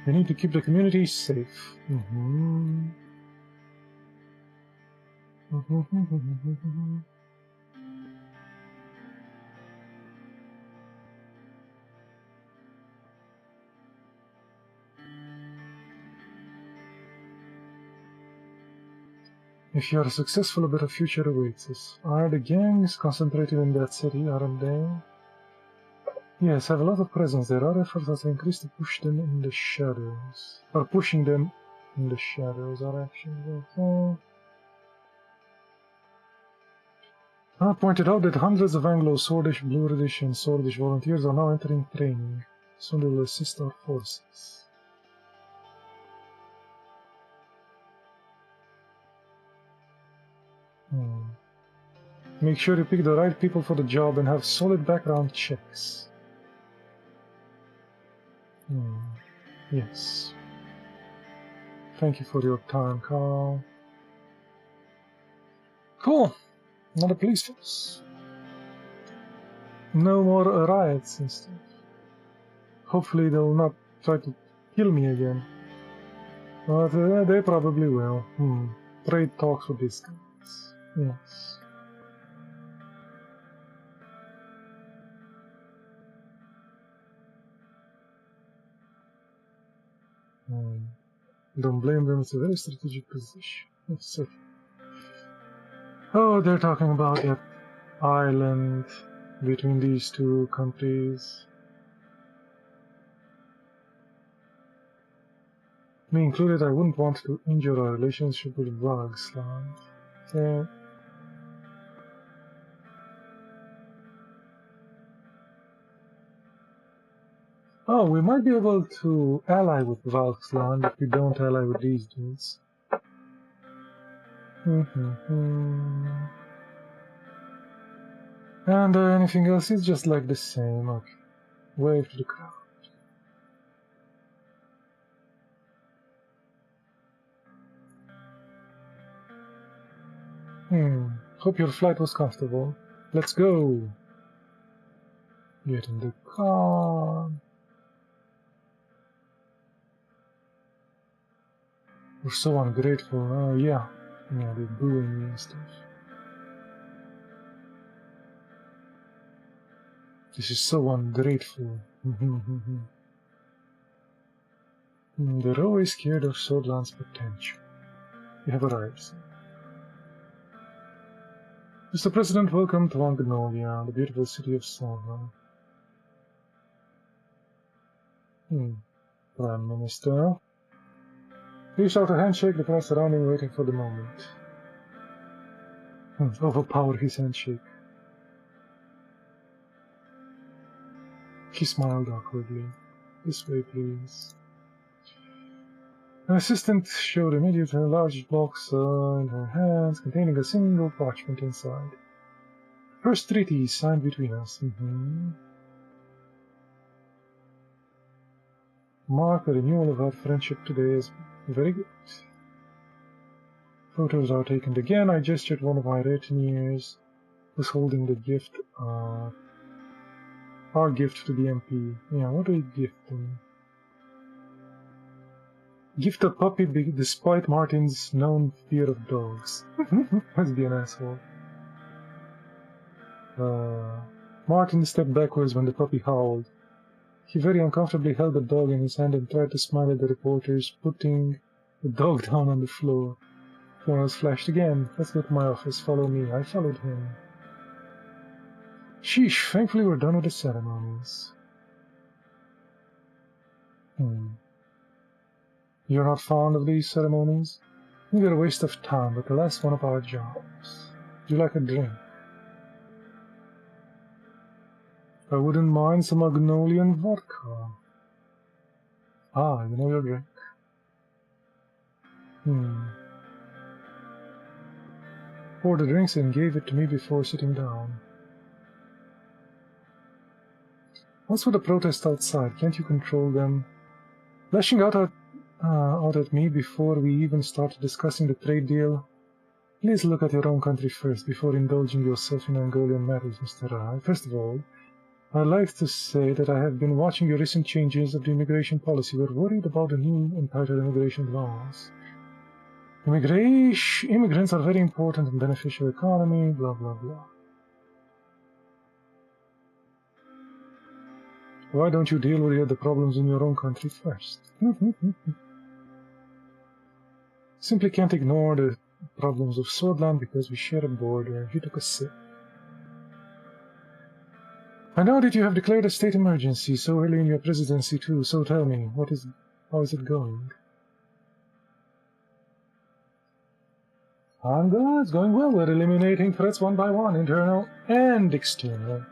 We need to keep the community safe. If you are successful, a better future awaits us. Are the gangs concentrated in that city, aren't they? Yes, have a lot of presence there. Our efforts are to increase to push them in the shadows. Or pushing them in the shadows. Our actions I pointed out that hundreds of Anglo, Swordish, Blue Reddish, and Swordish volunteers are now entering training. Soon they will assist our forces. Make sure you pick the right people for the job and have solid background checks. Yes. Thank you for your time, Carl. Cool. Another police force. No more riots and stuff. Hopefully they'll not try to kill me again. But they probably will. Trade talks with these guys. Yes. Don't blame them, it's a very strategic position. Yes, okay. Oh, they're talking about that island between these two countries. Me included, I wouldn't want to injure our relationship with Valksland. Yeah. Oh, we might be able to ally with Valksland if we don't ally with these dudes. And anything else is just like the same. Okay. Wave to the crowd. Hope your flight was comfortable. Let's go. Get in the car. We're so ungrateful. Oh, yeah. Yeah, they're booing me and stuff. This is so ungrateful. They're always scared of Swordland's potential. You have arrived, sir. Mr. President, welcome to Magnolia, the beautiful city of Suzerain. Prime Minister. He shot a handshake, the crowd surrounding, waiting for the moment. Overpower his handshake. He smiled awkwardly. This way, please. An assistant showed immediately a large box in her hands, containing a single parchment inside. First treaty signed between us. Mark the renewal of our friendship today is very good. Photos are taken again. I gestured one of my retineers, who's holding the gift, our gift to the MP. Yeah, what do we gift them? Gift a puppy despite Martin's known fear of dogs. Must be an asshole. Martin stepped backwards when the puppy howled. He very uncomfortably held the dog in his hand and tried to smile at the reporters, putting the dog down on the floor. Florence flashed again. Let's go to my office. Follow me. I followed him. Sheesh, thankfully we're done with the ceremonies. You're not fond of these ceremonies? They're a waste of time, but the last one of our jobs. Do you like a drink? I wouldn't mind some Magnolian vodka. Ah, you know your drink. Poured the drinks and gave it to me before sitting down. What's with the protest outside? Can't you control them? Lashing out at me before we even started discussing the trade deal? Please look at your own country first before indulging yourself in Angolian matters, Mr. Rai. First of all, I'd like to say that I have been watching your recent changes of the immigration policy. We're worried about the new entitled immigration laws. Immigrants are very important and beneficial economy, blah blah blah. Why don't you deal with the problems in your own country first? Simply can't ignore the problems of Swordland because we share a border. He took a sip. I know that you have declared a state emergency so early in your presidency too, so tell me, how is it going? It's going well. We're eliminating threats one by one, internal and external.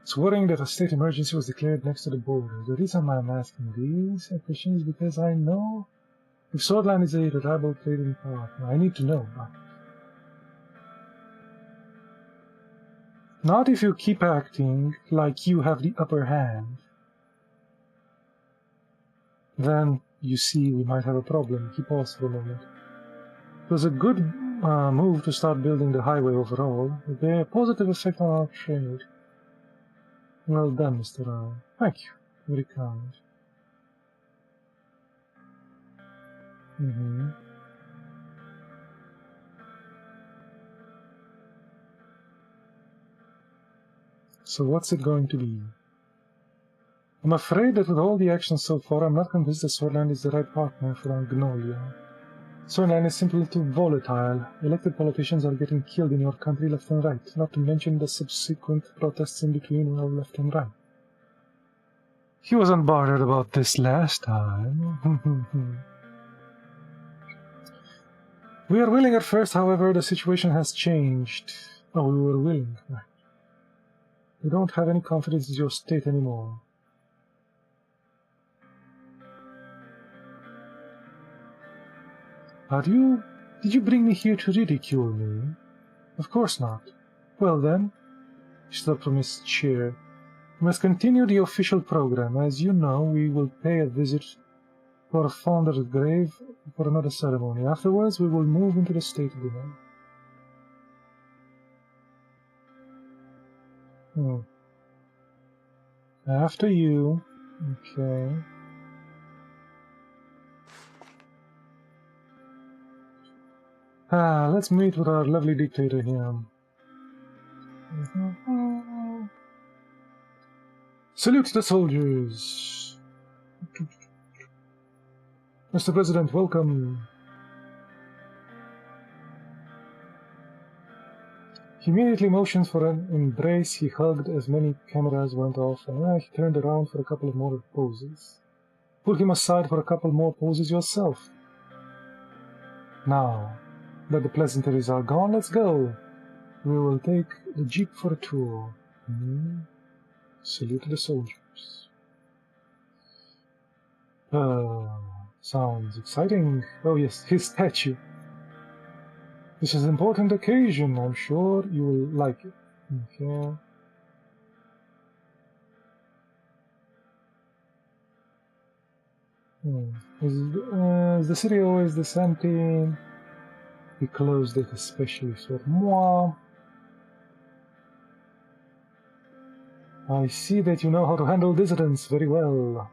It's worrying that a state emergency was declared next to the border. The reason I'm asking these questions is because I know if Swordland is a reliable trading partner. I need to know. Not if you keep acting like you have the upper hand. Then, you see, we might have a problem. He paused for a moment. It was a good move to start building the highway overall, with a positive effect on our trade. Well done, Mr. Rao. Thank you. Very kind. So what's it going to be? I'm afraid that with all the actions so far, I'm not convinced that Swordland is the right partner for Magnolia. Swordland is simply too volatile. Elected politicians are getting killed in your country left and right, not to mention the subsequent protests in between, well, left and right. He wasn't bothered about this last time. We were willing at first, however, the situation has changed. Oh, we were willing, right. We don't have any confidence in your state anymore. Did you bring me here to ridicule me? Of course not. Well then, he stood up from his chair. We must continue the official program. As you know, we will pay a visit to our founder's grave for another ceremony. Afterwards, we will move into the state dinner. After you. Okay. Let's meet with our lovely dictator here. Salute the soldiers! Mr. President, welcome. He immediately motioned for an embrace. He hugged as many cameras went off, and he turned around for a couple of more poses. Pull him aside for a couple more poses yourself. Now that the pleasantries are gone, let's go. We will take the jeep for a tour. Salute the soldiers. Sounds exciting. Oh yes, his statue. This is an important occasion. I'm sure you will like it. Okay. Is the city always this empty? We closed it especially for moi. I see that you know how to handle dissidents very well.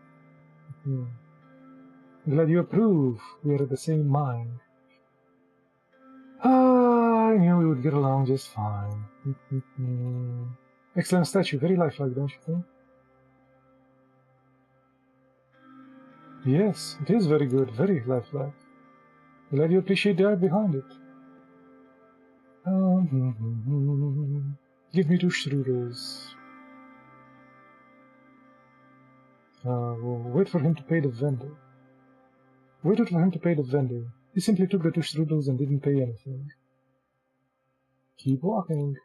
Glad you approve. We are of the same mind. I knew we would get along just fine. Excellent statue, very lifelike, don't you think? Yes, it is very good, very lifelike. Glad you appreciate the art behind it. Give me 2 strudels. We'll wait for him to pay the vendor. Waited for him to pay the vendor. He simply took the 2 strudels and didn't pay anything. Keep walking.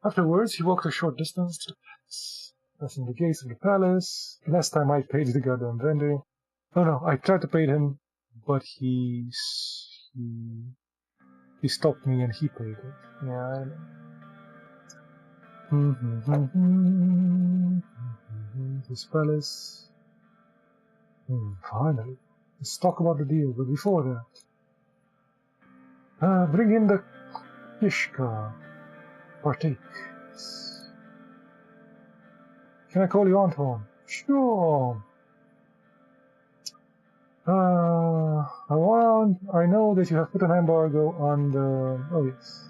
Afterwards, he walked a short distance to the palace. Passing the gates of the palace. Last time I paid the goddamn vendor. Oh no, I tried to pay him, but he stopped me and he paid it. Yeah, I know. This palace. Finally. Let's talk about the deal, but before that... bring in the Kishka. Partake. Can I call you Anton? Sure. I know that you have put an embargo on the... Oh yes.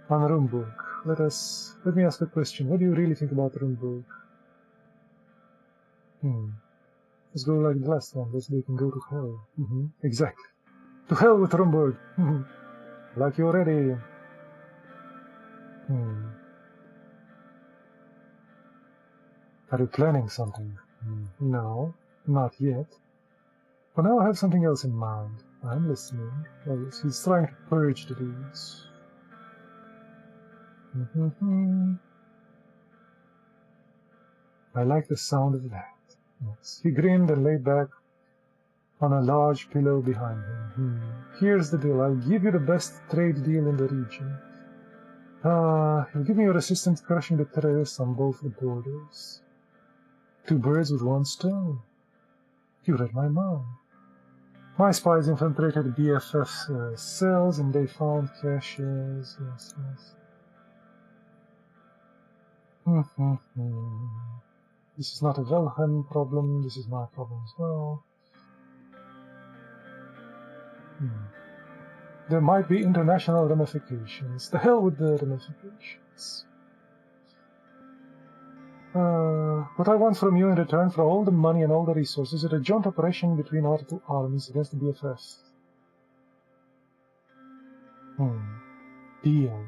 On Rumburg. Let me ask a question. What do you really think about Rumburg? Let's go like the last one. They can go to hell. Exactly. To hell with Rumburg. Like you already. Are you planning something? No, not yet. For now I have something else in mind. I'm listening. Oh, yes, he's trying to purge the dudes. I like the sound of that. Yes. He grinned and lay back on a large pillow behind him. Here's the deal. I'll give you the best trade deal in the region. You'll give me your assistance crushing the terrorists on both the borders. 2 birds with 1 stone. You read my mind. My spies infiltrated BFF cells and they found caches. Yes. This is not a Wilhelm problem. This is my problem as well. There might be international ramifications. The hell with the ramifications. What I want from you in return for all the money and all the resources is a joint operation between our 2 armies against the BFF. Deal.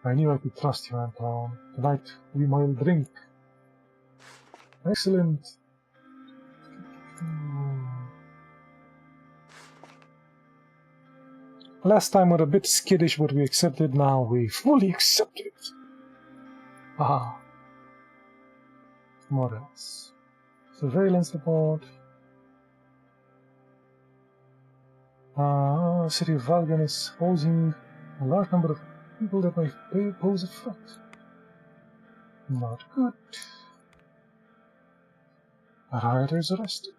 I knew I could trust you, Anton. Tonight we will drink. Excellent. Last time we were a bit skittish, but we accepted. Now we fully accept it. What else? Surveillance report. The city of Valgan is housing a large number of people that may pose a threat. Not good. Rioters arrested.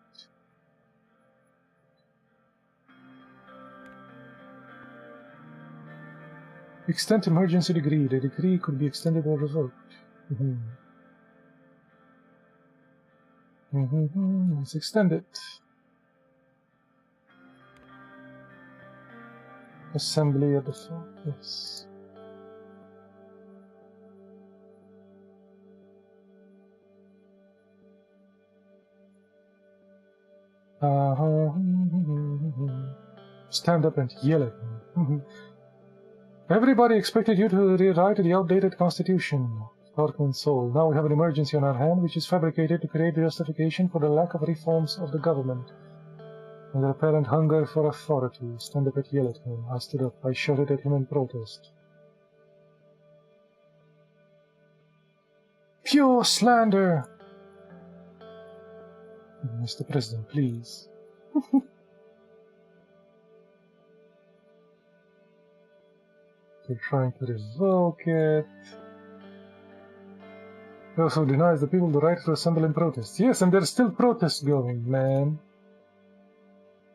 Extend emergency decree. The decree could be extended or revoked. Let's extend it. Assembly at the front, yes. Stand up and yell at me. Everybody expected you to rewrite the outdated constitution. Darkman Soul. Now we have an emergency on our hand, which is fabricated to create justification for the lack of reforms of the government and the apparent hunger for authority. Stand up and yell at him. I stood up. I shouted at him in protest. Pure slander! Mr. President, please. They're trying to revoke it. He also denies the people the right to assemble in protest. Yes, and there's still protests going, man.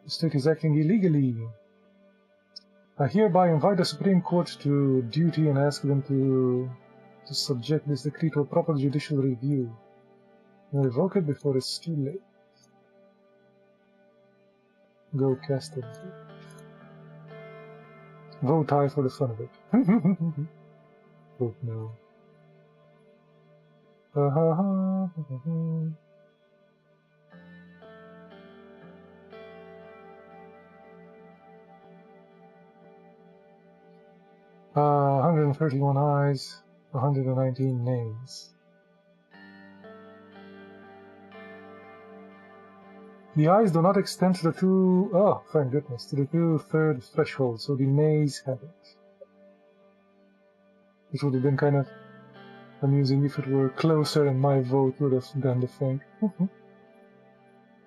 The state is acting illegally. I hereby invite the Supreme Court to duty and ask them to subject this decree to a proper judicial review and revoke it before it's too late. Go cast it. Vote aye for the fun of it. Vote no. 131 ayes, 119 nays. The ayes do not extend to the thank goodness, to the 2/3 threshold, so the nays have it. Which would have been kind of amusing if it were closer and my vote would have done the thing.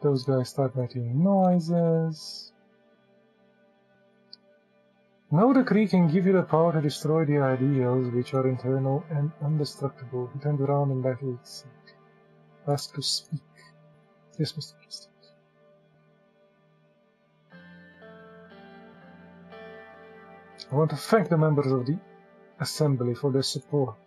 Those guys start making noises. No decree can give you the power to destroy the ideals which are internal and indestructible. He turned around and battled. Ask to speak. Yes, Mr. President. I want to thank the members of the Assembly for their support.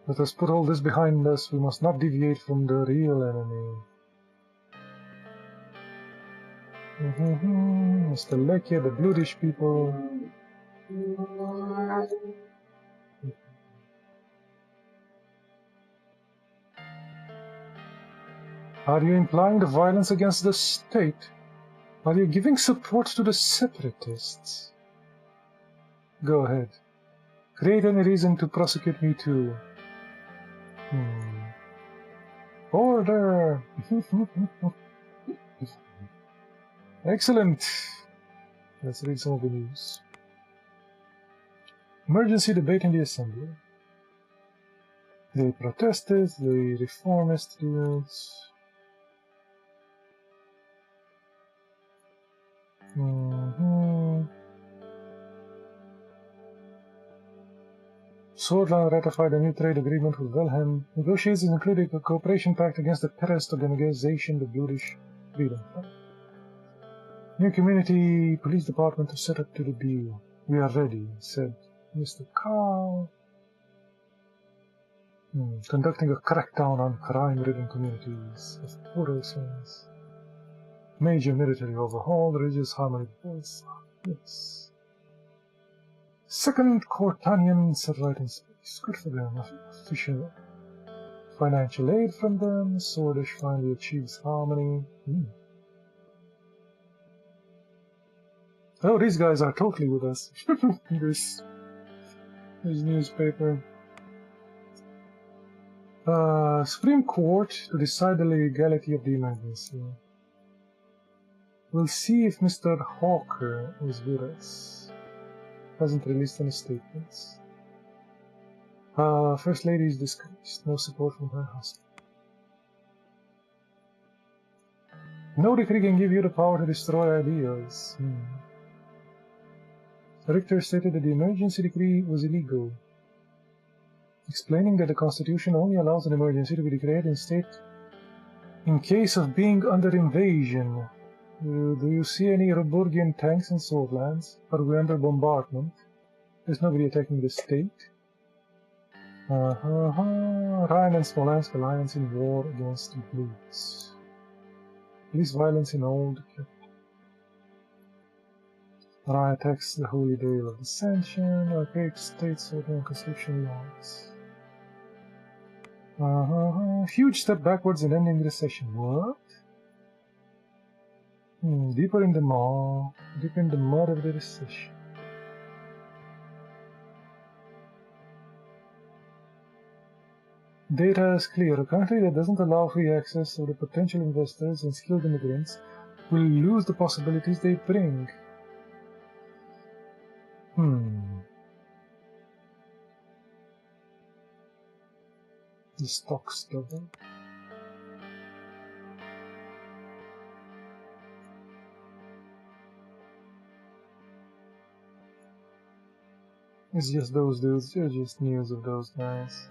Let us put all this behind us. We must not deviate from the real enemy. Mr. Lekia, the Bloodish people. Are you implying the violence against the state? Are you giving support to the separatists? Go ahead. Create any reason to prosecute me too. Order! Excellent! Let's read some of the news. Emergency debate in the Assembly. The protesters, the reformist students. Swordsland ratified a new trade agreement with Wilhelm. Negotiations included a cooperation pact against the terrorist organization, the Bloodish Freedom Front. New community police department to set up to the deal. We are ready, said Mr. Carl. Conducting a crackdown on crime-ridden communities of poorer sins. Major military overhaul, religious harmony. Yes. Second Cortanian satellite in space. Good for them. Official financial aid from them. Swordish finally achieves harmony. Oh, these guys are totally with us. This newspaper. Supreme Court to decide the legality of the emergency. We'll see if Mr. Hawker is with us. hasn't released any statements. First Lady is disgraced. No support from her husband. No decree can give you the power to destroy ideas. Richter stated that the emergency decree was illegal, explaining that the Constitution only allows an emergency to be declared in state in case of being under invasion. Do you see any Roburgian tanks in Swordslands? Are we under bombardment? There's nobody attacking the state. Rhine and Smolensk alliance in war against the Blues. Police violence in old capital. Rhine attacks the Holy Dale of Dissension. Archaic states and conscription laws. Huge step backwards in ending recession. What? Deeper in the mud of the recession. Data is clear. A country that doesn't allow free access to the potential investors and skilled immigrants will lose the possibilities they bring. The stocks double. It's just those dudes, they're just news of those guys.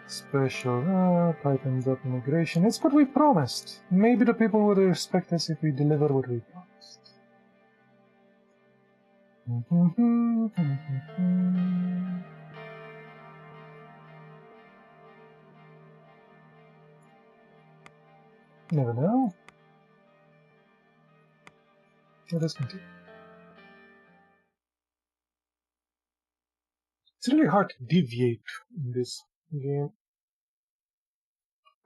Special, tightens up immigration. It's what we promised. Maybe the people would respect us if we deliver what we promised. Never know. Let us continue. It's really hard to deviate in this game.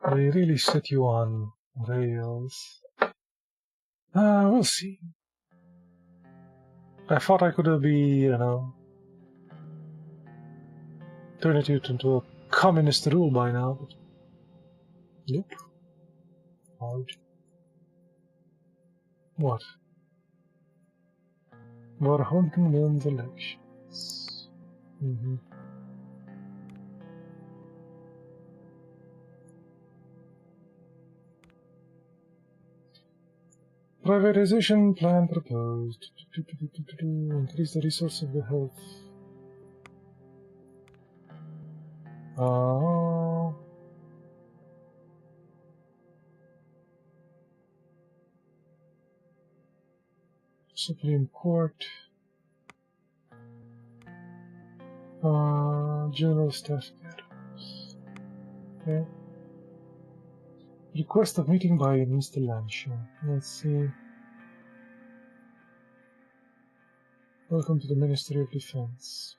They really set you on rails. We'll see. I thought I could be, turn it into a communist rule by now, but nope. Hard. What? Warhunting wins elections. Privatization plan proposed. Increase the resource of the health. Supreme Court. General Staff Matters. Okay. Request of meeting by Mr. Lanshaw. Let's see. Welcome to the Ministry of Defense.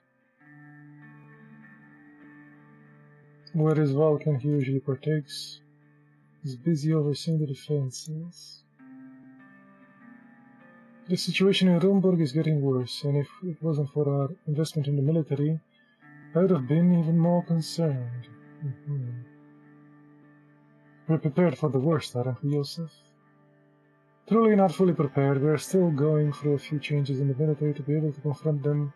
Where is Vulcan? He usually partakes. He's busy overseeing the defenses. The situation in Rumburg is getting worse, and if it wasn't for our investment in the military, I would have been even more concerned. We're prepared for the worst, aren't we, Joseph? Truly not fully prepared. We are still going through a few changes in the military to be able to confront them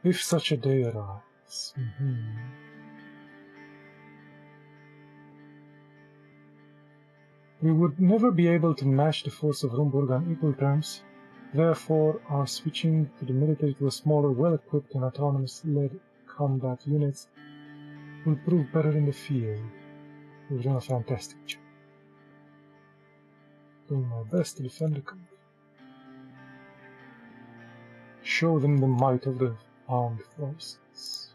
if such a day arrives. We would never be able to match the force of Rumburg on equal terms, therefore our switching to the military to a smaller, well-equipped and autonomous-led combat units will prove better in the field. We've done a fantastic job. Doing my best to defend the country. Show them the might of the armed forces.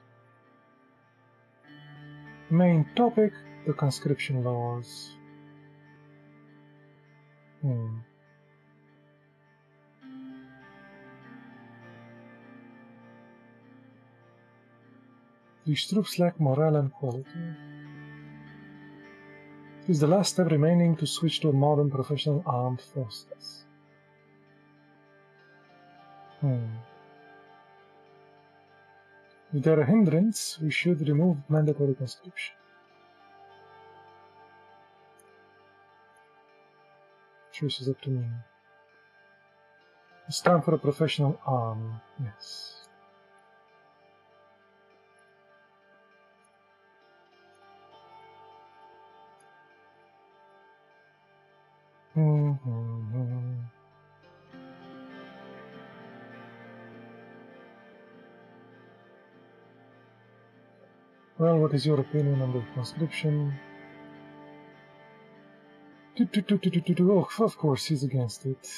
Main topic, the conscription laws. These troops lack morale and quality. It is the last step remaining to switch to a modern professional armed forces. If they're a hindrance, we should remove mandatory conscription. Choice is up to me. It's time for a professional army, yes. Well, what is your opinion on the conscription? Oh, of course, he's against it.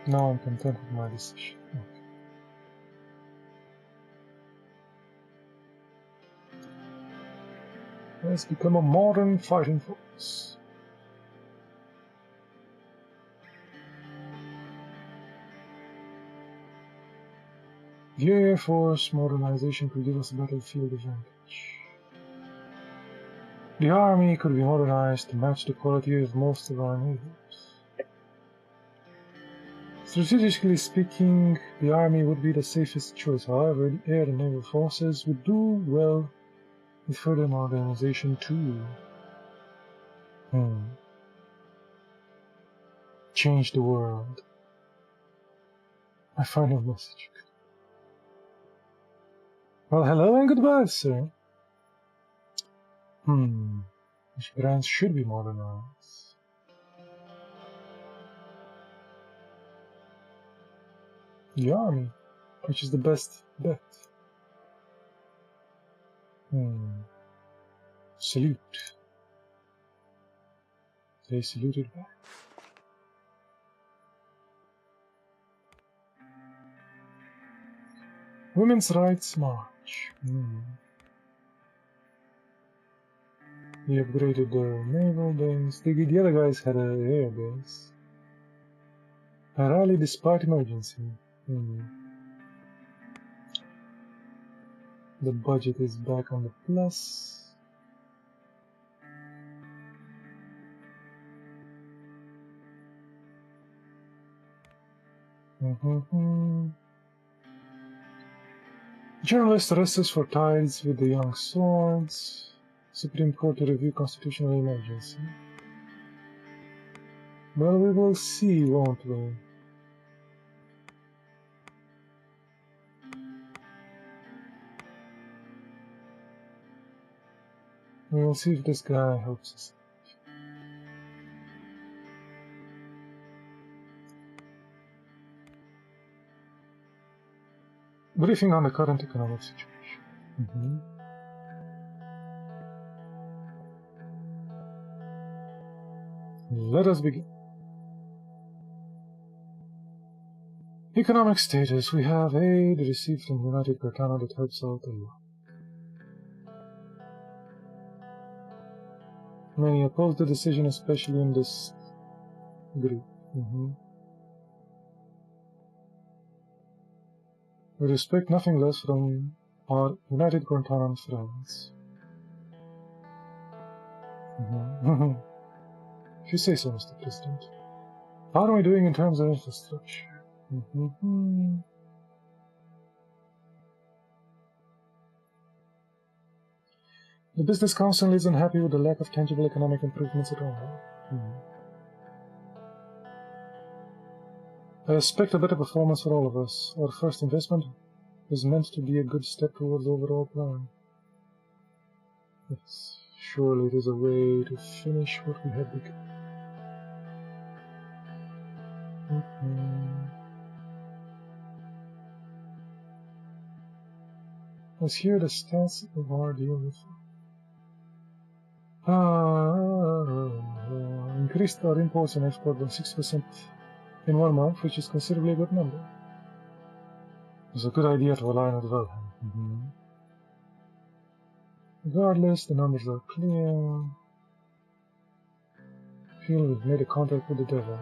Now I'm content with my decision. Okay. Let's become a modern fighting force. The Air Force modernization could give us a battlefield advantage. The army could be modernized to match the quality of most of our neighbors. Strategically speaking, the army would be the safest choice. However, the air and naval forces would do well with further modernization too. Change the world. My final message. Well, hello and goodbye, sir. Which branch should be modernized? The army, which is the best bet. Salute. They saluted back. Women's Rights March. He upgraded the naval base. The other guys had an air base. A rally despite emergency. The budget is back on the plus. Journalist arrested for ties with the young swords. Supreme Court to review constitutional emergency. Well, we will see, won't we? We will see if this guy helps us. Briefing on the current economic situation. Let us begin. Economic status. We have aid received from United Cortana that helps out a lot. Many oppose the decision, especially in this group. We expect nothing less from our United Cortanan friends. If you say so, Mr. President. How are we doing in terms of infrastructure? The Business Council is unhappy with the lack of tangible economic improvements at all. I expect a better performance for all of us. Our first investment is meant to be a good step towards the overall plan. Yes, surely it is a way to finish what we have begun. Let's hear the stats of our deal with increased our imports and export by 6% in 1 month, which is considerably a good number. It's a good idea to align with development. Regardless, the numbers are clear. I feel we've made a contract with the devil.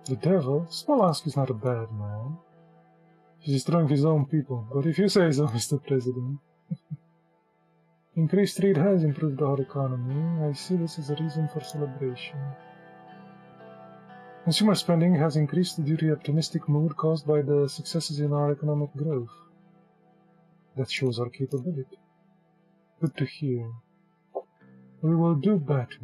The devil? Smolensk is not a bad man. He's destroying his own people, but if you say so, Mr. President. Increased trade has improved our economy. I see this as a reason for celebration. Consumer spending has increased due to the optimistic mood caused by the successes in our economic growth. That shows our capability. Good to hear. We will do better.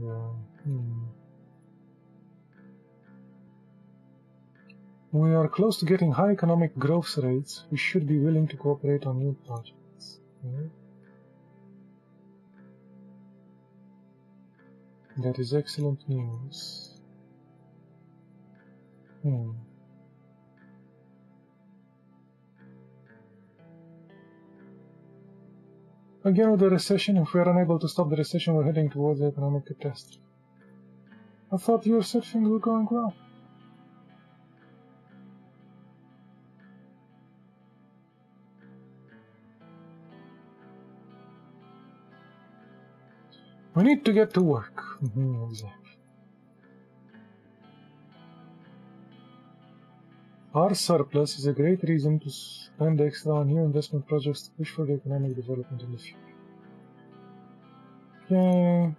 When we are close to getting high economic growth rates, we should be willing to cooperate on new projects. Okay. That is excellent news. Again with the recession, if we are unable to stop the recession, we're heading towards the economic catastrophe. I thought you said things were going well. We need to get to work. Exactly. Our surplus is a great reason to spend extra on new investment projects to push for the economic development in the future. Okay.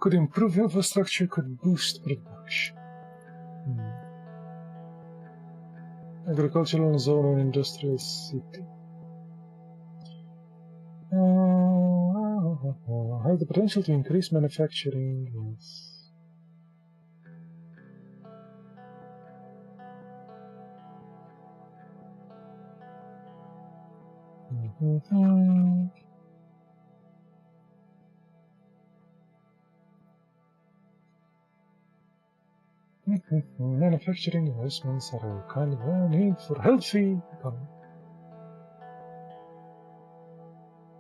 Could improve infrastructure, could boost production. Agricultural zone and industrial city. Have the potential to increase manufacturing. Yes. Manufacturing investments are a kind of a need for healthy economy.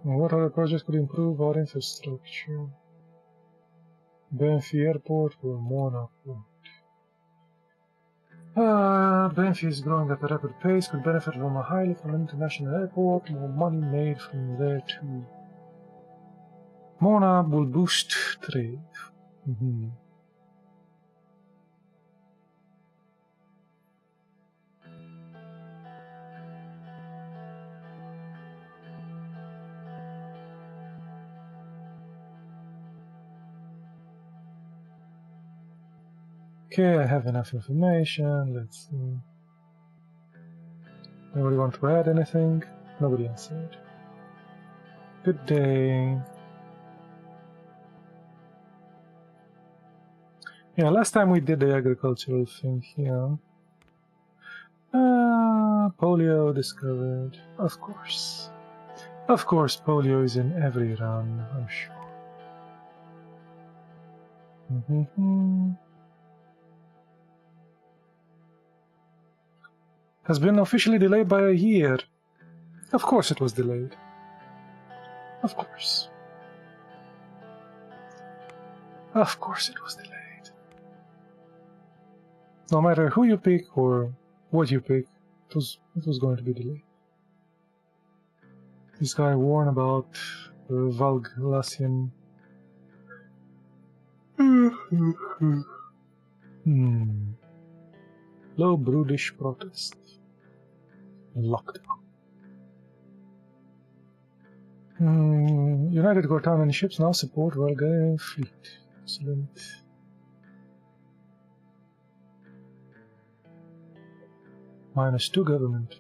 What other projects could improve our infrastructure? Benfi Airport or Mona Port? Benfi is growing at a rapid pace, could benefit from a highly from an international airport, more money made from there too. Mona will boost trade. Okay, I have enough information. Let's see. Anybody want to add anything? Nobody answered. Good day. Yeah, last time we did the agricultural thing here. Polio discovered. Of course. Of course, polio is in every run, I'm sure. Has been officially delayed by a year. Of course it was delayed. Of course. Of course it was delayed. No matter who you pick or what you pick, it was going to be delayed. This guy warned about the Valglasian. Low brutish protest. Lockdown. United Cortanian ships now support Valgarian fleet. Excellent. -2 government.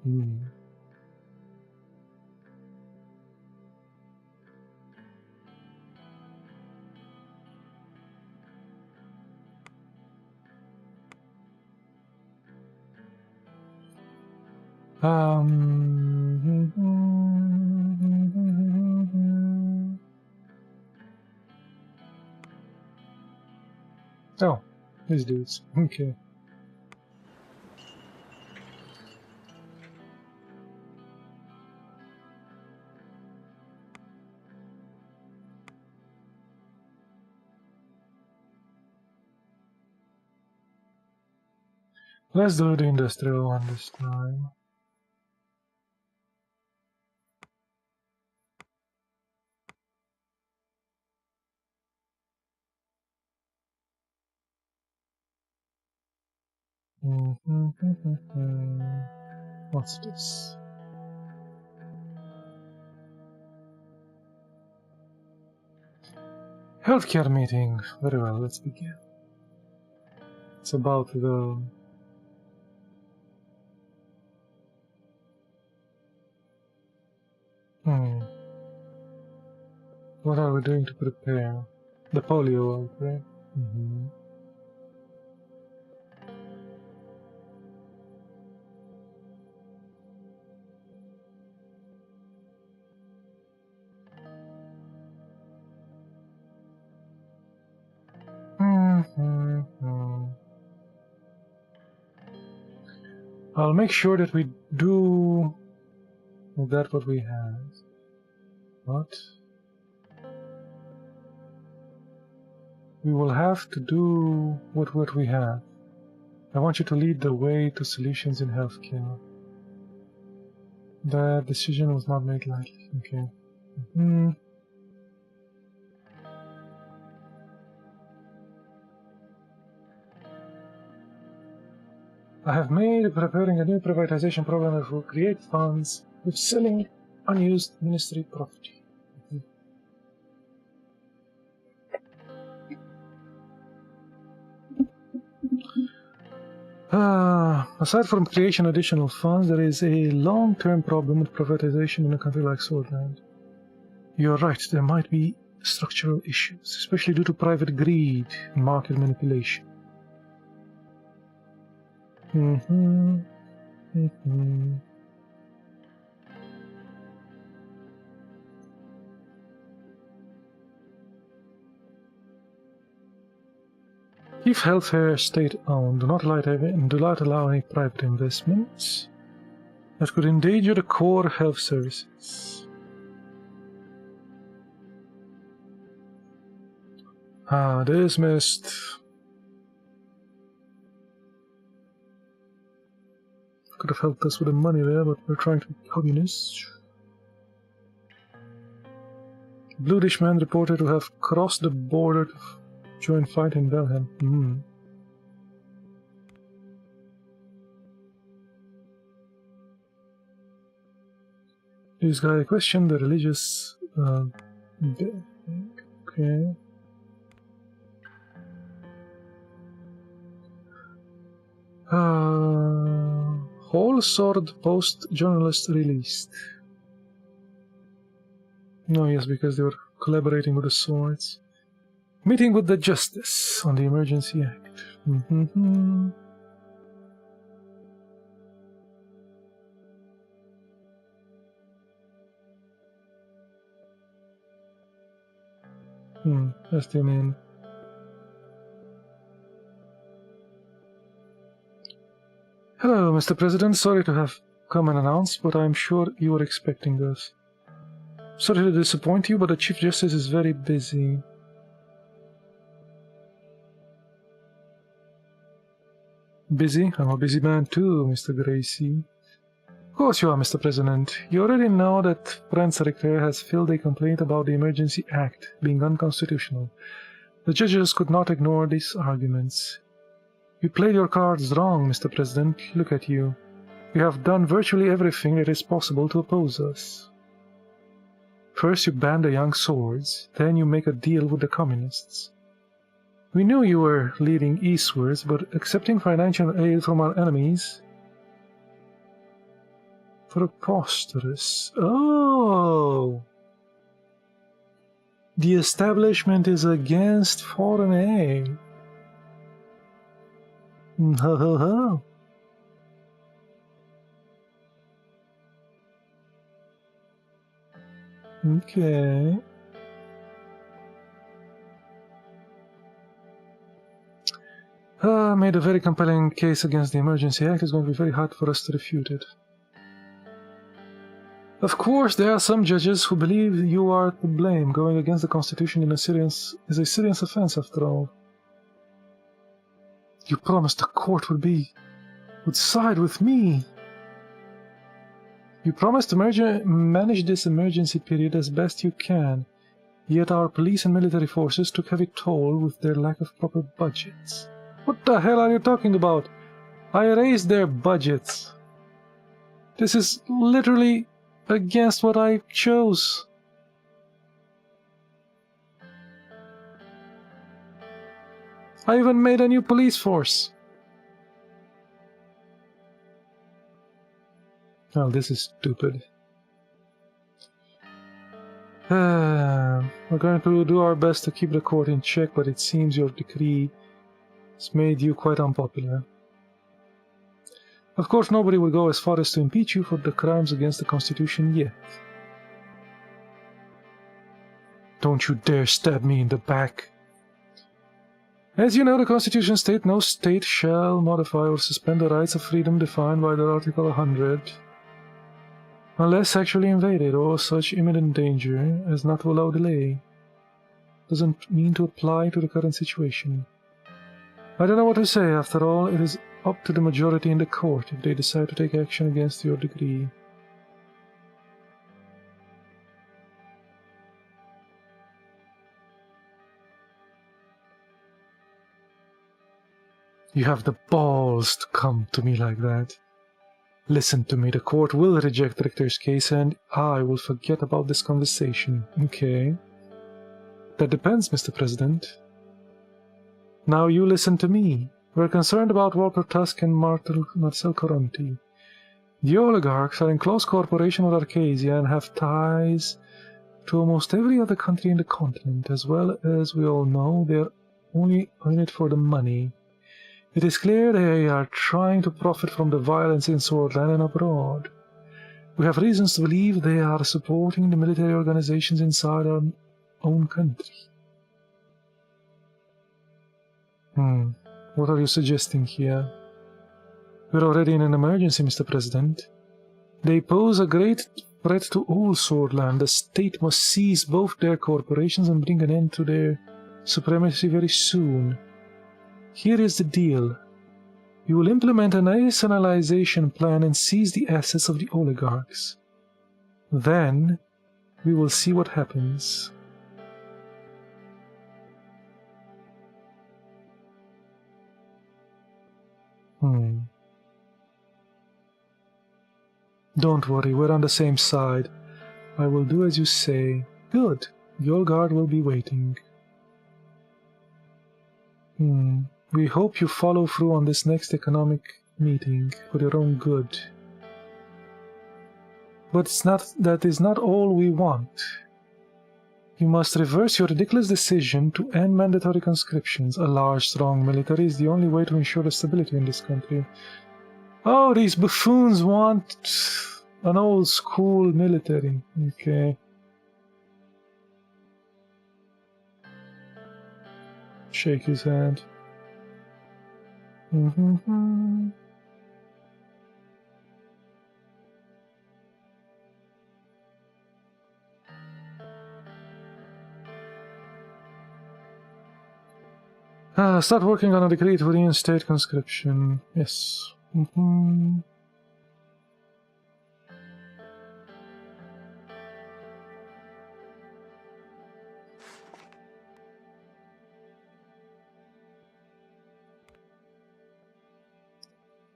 Oh, these dudes. Okay. Let's do the industrial one this time. What's this? Healthcare meeting. Very well, let's begin. It's about the... What are we doing to prepare? The polio outbreak. I'll make sure that we do that what we have. What? We will have to do what we have. I want you to lead the way to solutions in healthcare. That decision was not made lightly. Okay. I have made preparing a new privatization program that will create funds with selling unused ministry property. Aside from creation of additional funds, there is a long-term problem with privatization in a country like Suzerain. You're right, there might be structural issues, especially due to private greed and market manipulation. Keep healthcare state-owned. Do not allow any private investments that could endanger the core health services. Dismissed. Could have helped us with the money there, but we're trying to be communists. Blue Dish man reported to have crossed the border to join fight in Belgium. This guy questioned the religious... okay. Whole sword post journalist released. No, yes, because they were collaborating with the swords. Meeting with the Justice on the Emergency Act. That's the mean. Hello, Mr. President. Sorry to have come unannounced, but I'm sure you were expecting us. Sorry to disappoint you, but the Chief Justice is very busy. Busy? I'm a busy man too, Mr. Gracie. Of course you are, Mr. President. You already know that Prince Rector has filed a complaint about the Emergency Act being unconstitutional. The judges could not ignore these arguments. You played your cards wrong, Mr. President. Look at you. You have done virtually everything that is possible to oppose us. First you ban the young swords, then you make a deal with the communists. We knew you were leading eastwards, but accepting financial aid from our enemies... Preposterous. Oh! The establishment is against foreign aid. Ho ho ho. Okay. Made a very compelling case against the Emergency Act. It's going to be very hard for us to refute it. Of course, there are some judges who believe you are to blame. Going against the Constitution is a serious offense, after all. You promised the court would side with me. You promised to manage this emergency period as best you can, yet our police and military forces took heavy toll with their lack of proper budgets. What the hell are you talking about? I raised their budgets. This is literally against what I chose. I even made a new police force. Well, this is stupid. We're going to do our best to keep the court in check, but it seems your decree has made you quite unpopular. Of course, nobody will go as far as to impeach you for the crimes against the Constitution yet. Don't you dare stab me in the back. As you know, the Constitution states no state shall modify or suspend the rights of freedom defined by the Article 100, unless actually invaded or such imminent danger as not to allow delay. Doesn't mean to apply to the current situation. I don't know what to say. After all, it is up to the majority in the court if they decide to take action against your decree. You have the balls to come to me like that. Listen to me, the court will reject Richter's case and I will forget about this conversation, okay? That depends, Mr. President. Now you listen to me. We're concerned about Walter Tusk and Marcel Coronti. The oligarchs are in close cooperation with Arcasia and have ties to almost every other country in the continent. As well as we all know, they're only in it for the money. It is clear they are trying to profit from the violence in Swordland and abroad. We have reasons to believe they are supporting the military organizations inside our own country. What are you suggesting here? We're already in an emergency, Mr. President. They pose a great threat to all Swordland. The state must seize both their corporations and bring an end to their supremacy very soon. Here is the deal. You will implement a nationalization plan and seize the assets of the oligarchs. Then, we will see what happens. Don't worry, we're on the same side. I will do as you say. Good. Your guard will be waiting. We hope you follow through on this next economic meeting for your own good. But that is not all we want. You must reverse your ridiculous decision to end mandatory conscriptions. A large, strong military is the only way to ensure the stability in this country. Oh, these buffoons want an old school military. Okay. Shake his head. Start working on a decree to reinstate conscription. Yes.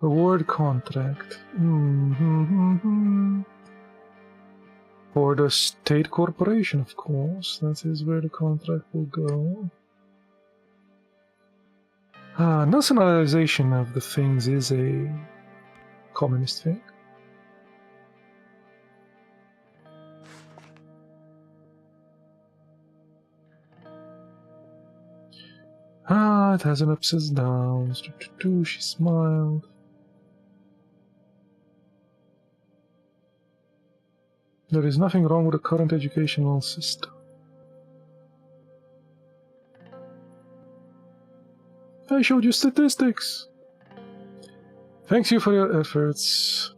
Award contract. For the state corporation, of course. That is where the contract will go. Nationalization of the things is a communist thing. It has an ups and downs. She smiled. There is nothing wrong with the current educational system. I showed you statistics. Thanks you for your efforts.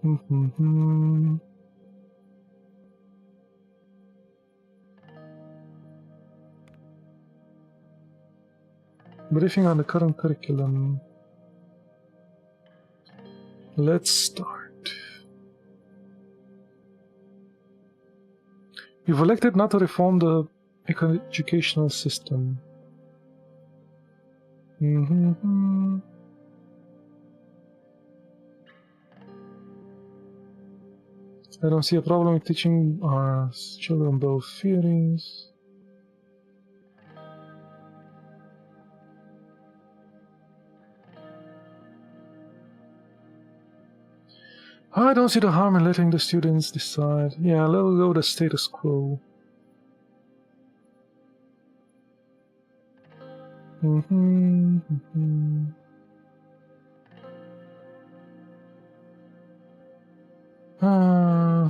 Briefing on the current curriculum. Let's start. You've elected not to reform the educational system. I don't see a problem with teaching our children both theories. I don't see the harm in letting the students decide. Yeah, let us go with the status quo.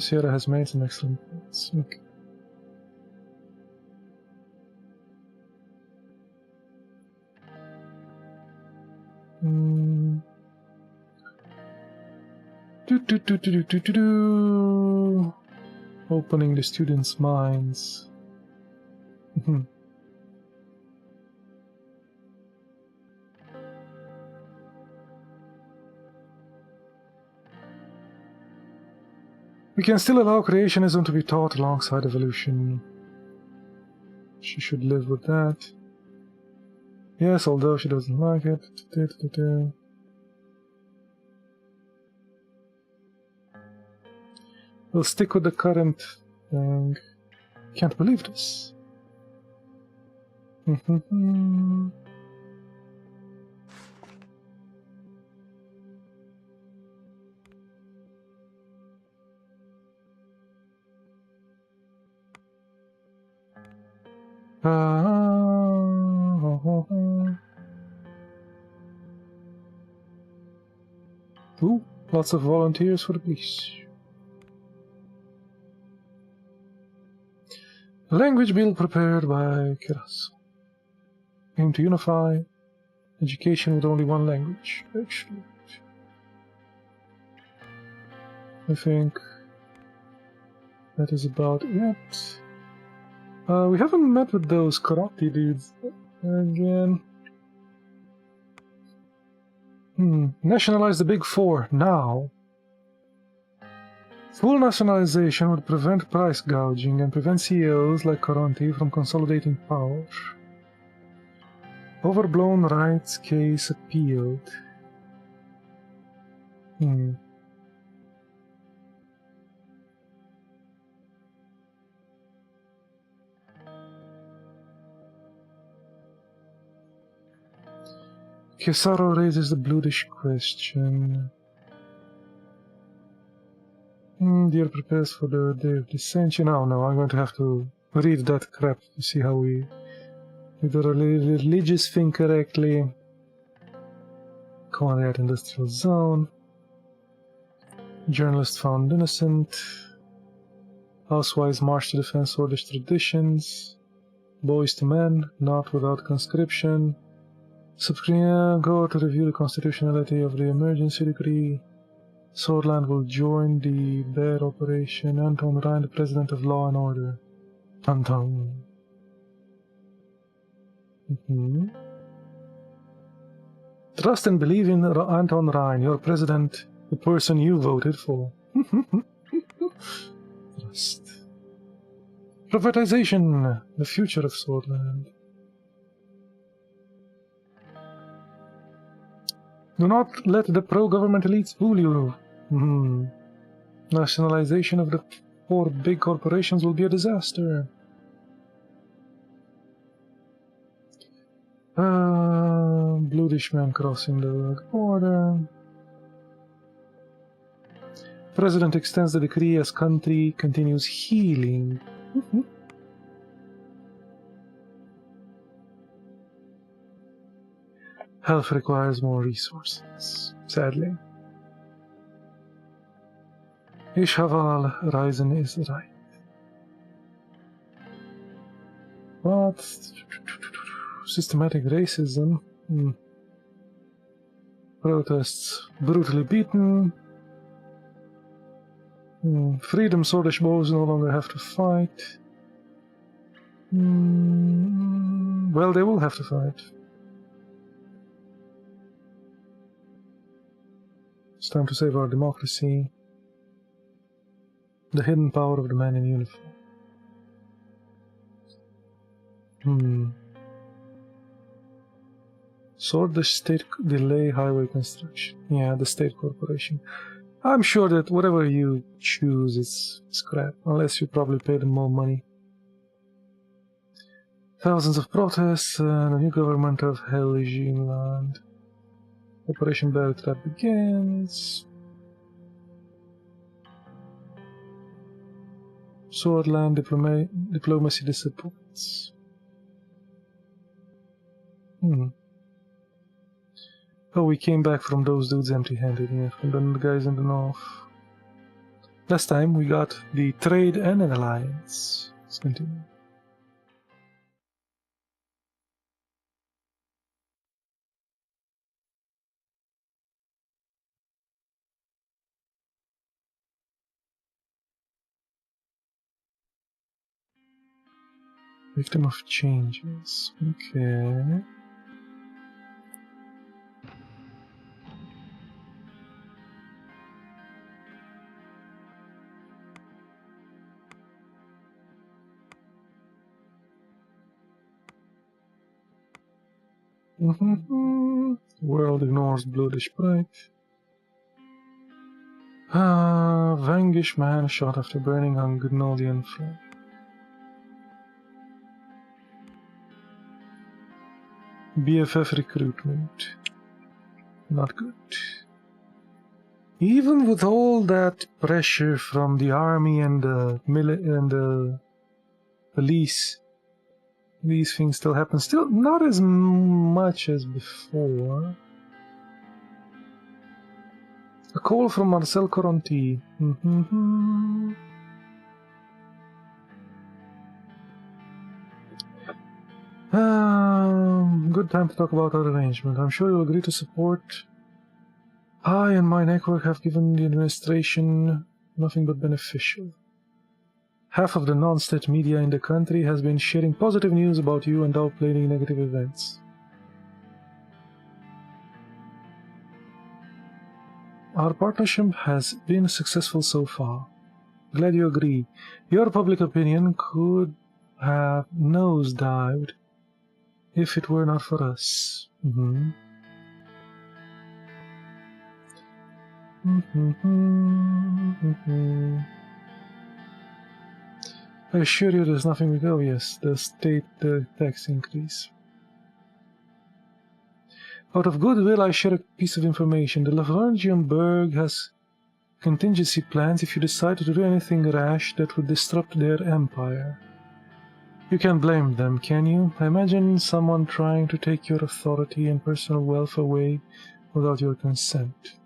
Sierra has made some excellent points. Okay. Opening the students' minds. We can still allow creationism to be taught alongside evolution. She should live with that. Yes, although she doesn't like it. We'll stick with the current thing. Can't believe this. Ooh, lots of volunteers for the police. A language bill prepared by Keras. Aim to unify education with only one language. Excellent. I think that is about it. We haven't met with those karate dudes again. Nationalize the Big Four now. Full nationalization would prevent price gouging and prevent CEOs like Coronti from consolidating power. Overblown rights case appealed. Kesaro raises the bluish question. Dear prepares for the day of dissension. Oh no, I'm going to have to read that crap to see how we do the religious thing correctly. Conrad Industrial Zone. Journalist found innocent. Housewives march to defend Swordfish traditions. Boys to men, not without conscription. Supreme Court to review the constitutionality of the emergency decree. Swordland will join the bear operation. Anton Ryan, the president of Law and Order. Anton. Trust and believe in Anton Ryan, your president, the person you voted for. Trust. Privatization, the future of Swordland. Do not let the pro-government elites fool you. Nationalization of the 4 big corporations will be a disaster. Bluish man crossing the border. President extends the decree as country continues healing. Health requires more resources, sadly. Ishaval Ryzen is right. But systematic racism. Protests brutally beaten. Freedom Swordish bows no longer have to fight. Well, they will have to fight. It's time to save our democracy. The hidden power of the man in uniform. Sort the state delay highway construction. Yeah, the state corporation. I'm sure that whatever you choose is scrap, unless you probably pay them more money. Thousands of protests, the new government of Helginland. Operation Bear Trap begins. Swordland diplomacy disappoints. Oh, we came back from those dudes empty-handed, yeah, from the guys in the north. Last time we got the trade and an alliance. Let's continue. Victim of changes. Okay. World ignores bluish bright. Vanquish man shot after burning on Gnolian front. BFF recruitment. Not good. Even with all that pressure from the army and the police, these things still happen. Still not as much as before. A call from Marcel Coronti. Good time to talk about our arrangement. I'm sure you'll agree to support. I and my network have given the administration nothing but beneficial. Half of the non-state media in the country has been sharing positive news about you and downplaying negative events. Our partnership has been successful so far. Glad you agree. Your public opinion could have nosedived if it were not for us. I assure you there's nothing we go. Yes, the tax increase. Out of goodwill, I share a piece of information. The Lavergian has contingency plans if you decide to do anything rash that would disrupt their empire. You can't blame them, can you? Imagine someone trying to take your authority and personal wealth away without your consent.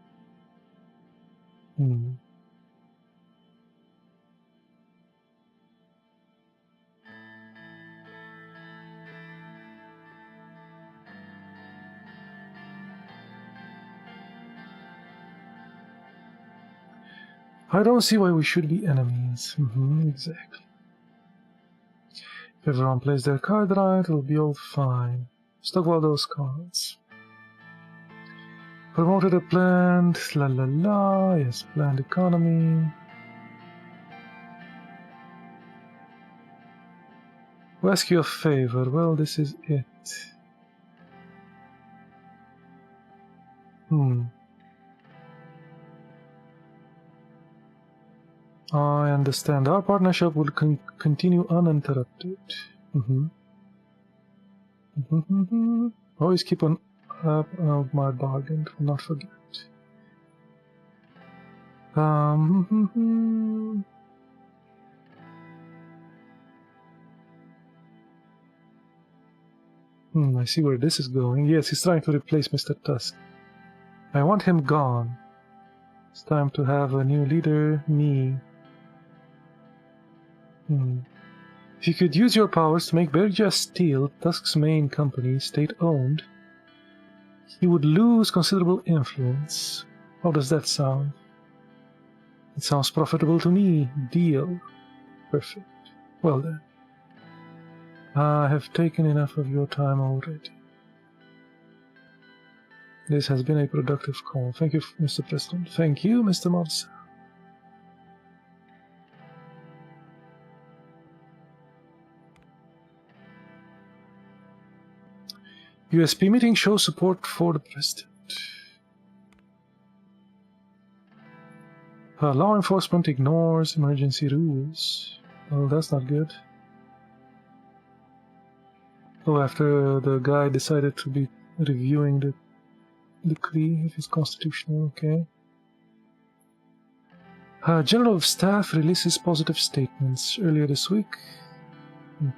I don't see why we should be enemies. Exactly. If everyone plays their card right, it'll be all fine. Stockpile those cards. Promoted a planned, la la la, yes, planned economy. We'll ask you a favor. Well, this is it. I understand. Our partnership will continue uninterrupted. Always keep an eye on my bargain. Do not forget. I see where this is going. Yes, he's trying to replace Mr. Tusk. I want him gone. It's time to have a new leader, me. If you could use your powers to make Bergia Steel, Tusk's main company, state-owned, he would lose considerable influence. How does that sound? It sounds profitable to me. Deal. Perfect. Well then. I have taken enough of your time already. This has been a productive call. Thank you, Mr. President. Thank you, Mr. Marcel. USP meeting shows support for the President. Law enforcement ignores emergency rules. Well, that's not good. Oh, after the guy decided to be reviewing the decree, if it's constitutional, okay. General of Staff releases positive statements earlier this week.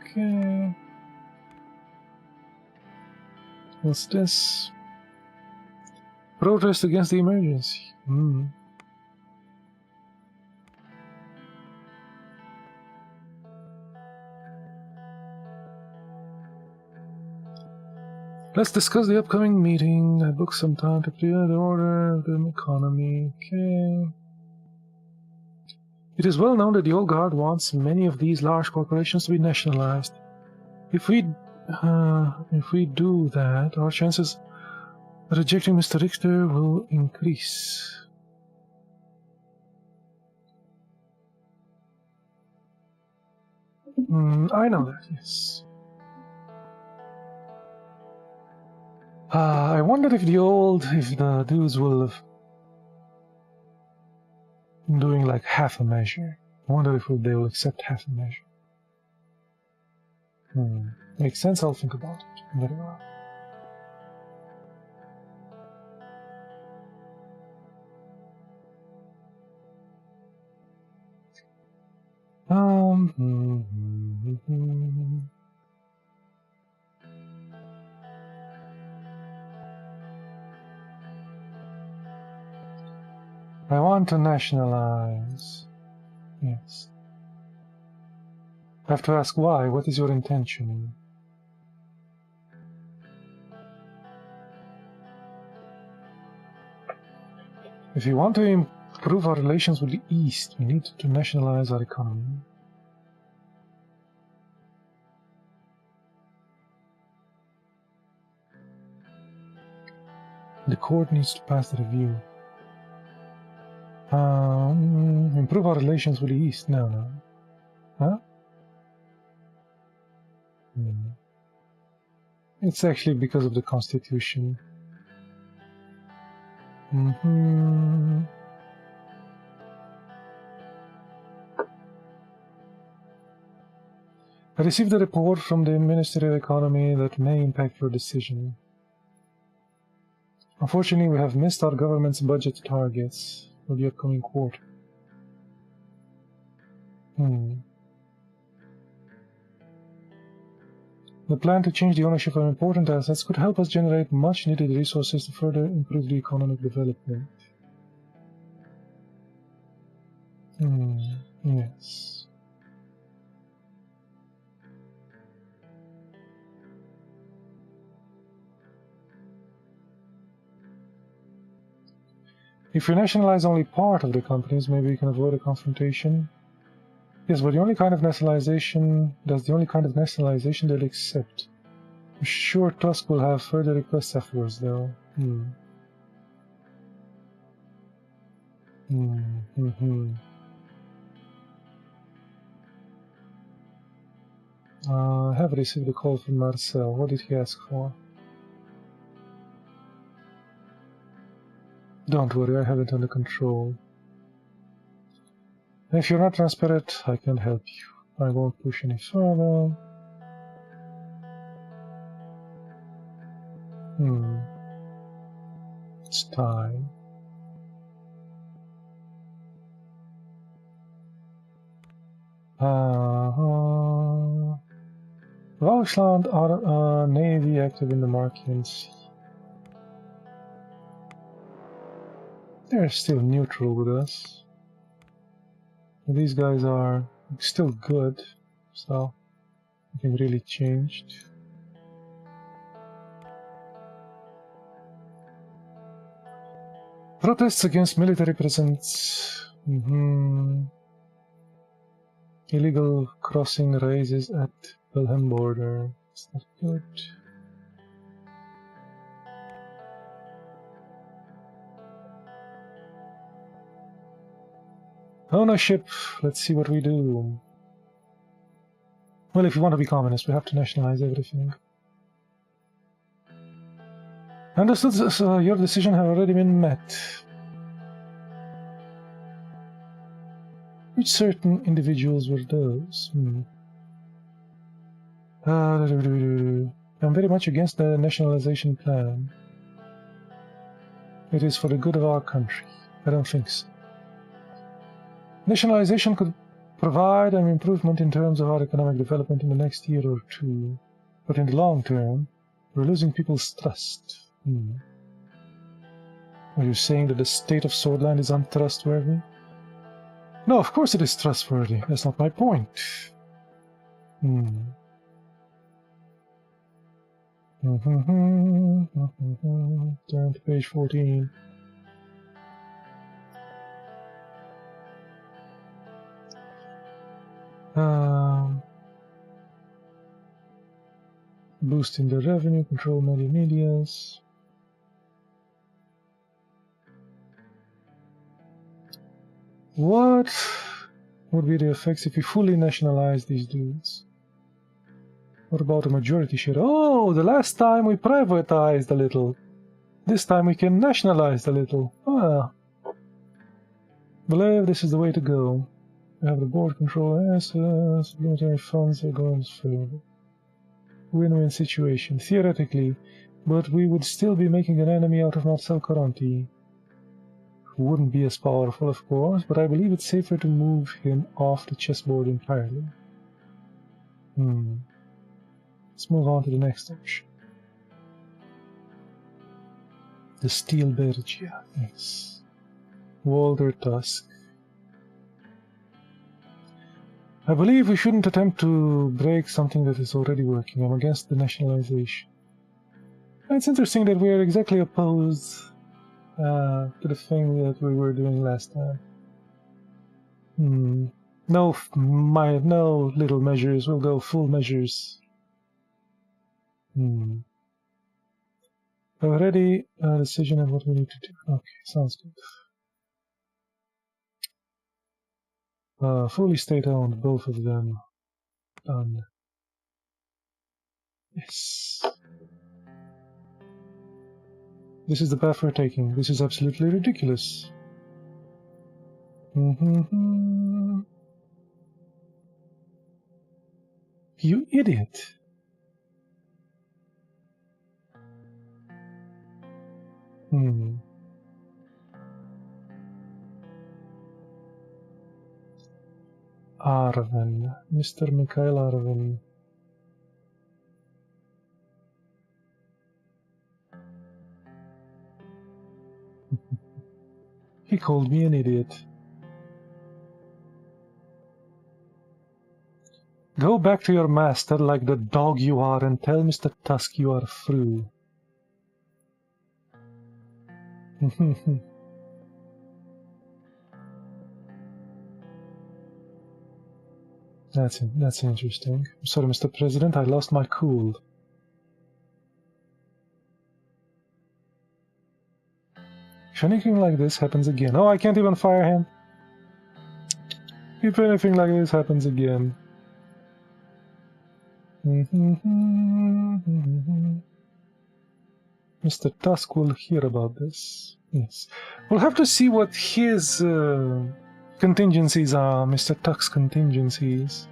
Okay. What's this? Protest against the emergency. Let's discuss the upcoming meeting. I booked some time to clear the order of the economy. Okay. It is well known that the Old Guard wants many of these large corporations to be nationalized. If we do that, our chances of rejecting Mr. Richter will increase. I know that, yes. I wonder if the dudes will have doing like half a measure. I wonder if they will accept half a measure. Makes sense, I'll think about it. Very well. I want to nationalize. Yes. I have to ask why. What is your intention? If you want to improve our relations with the East, we need to nationalize our economy. The court needs to pass the review. Improve our relations with the East? No. Huh? It's actually because of the Constitution. I received a report from the Ministry of Economy that may impact your decision. Unfortunately, we have missed our government's budget targets for the upcoming quarter. The plan to change the ownership of important assets could help us generate much-needed resources to further improve the economic development. Yes. If we nationalize only part of the companies, maybe we can avoid a confrontation. Yes, but that's the only kind of nationalization they'll accept. I'm sure Tusk will have further requests afterwards, though. I have received a call from Marcel. What did he ask for? Don't worry, I have it under control. If you're not transparent, I can't help you. I won't push any further. It's time. Deutschland are Navy active in the Markian Sea. They're still neutral with us. These guys are still good, so nothing really changed. Protests against military presence. Illegal crossing raises at Wilhelm border. It's not good. Ownership. Let's see what we do. Well, if you want to be communist, we have to nationalize everything. Understood, so your decision has already been met. Which certain individuals were those? I'm very much against the nationalization plan. It is for the good of our country. I don't think so. Nationalization could provide an improvement in terms of our economic development in the next year or two, but in the long term, we're losing people's trust. Are you saying that the state of Swordland is untrustworthy? No, of course it is trustworthy. That's not my point. Turn to page 14. Boosting the revenue, control many medias. What would be the effects if we fully nationalize these dudes? What about a majority share? Oh, the last time we privatized a little. This time we can nationalize a little. Believe this is the way to go. We have the board control assets, military funds are going further. Win-win situation, theoretically, but we would still be making an enemy out of Marcel Coranti. Who wouldn't be as powerful, of course, but I believe it's safer to move him off the chessboard entirely. Let's move on to the next option. The Steel Bergia, yes. Walter Tusk. I believe we shouldn't attempt to break something that is already working. I'm against the nationalization. It's interesting that we are exactly opposed to the thing that we were doing last time. No little measures, we'll go full measures. Already a decision on what we need to do. Okay, sounds good. Fully state-owned, both of them. Done. Yes. This is the path we're taking. This is absolutely ridiculous. You idiot. Arven. Mr. Mikhail Arven. He called me an idiot. Go back to your master like the dog you are and tell Mr. Tusk you are through. That's interesting. I'm sorry, Mr. President, I lost my cool. If anything like this happens again... Oh, I can't even fire him. If anything like this happens again... Mr. Tusk will hear about this. Yes. We'll have to see what his contingencies are, Mr. Tusk's contingencies.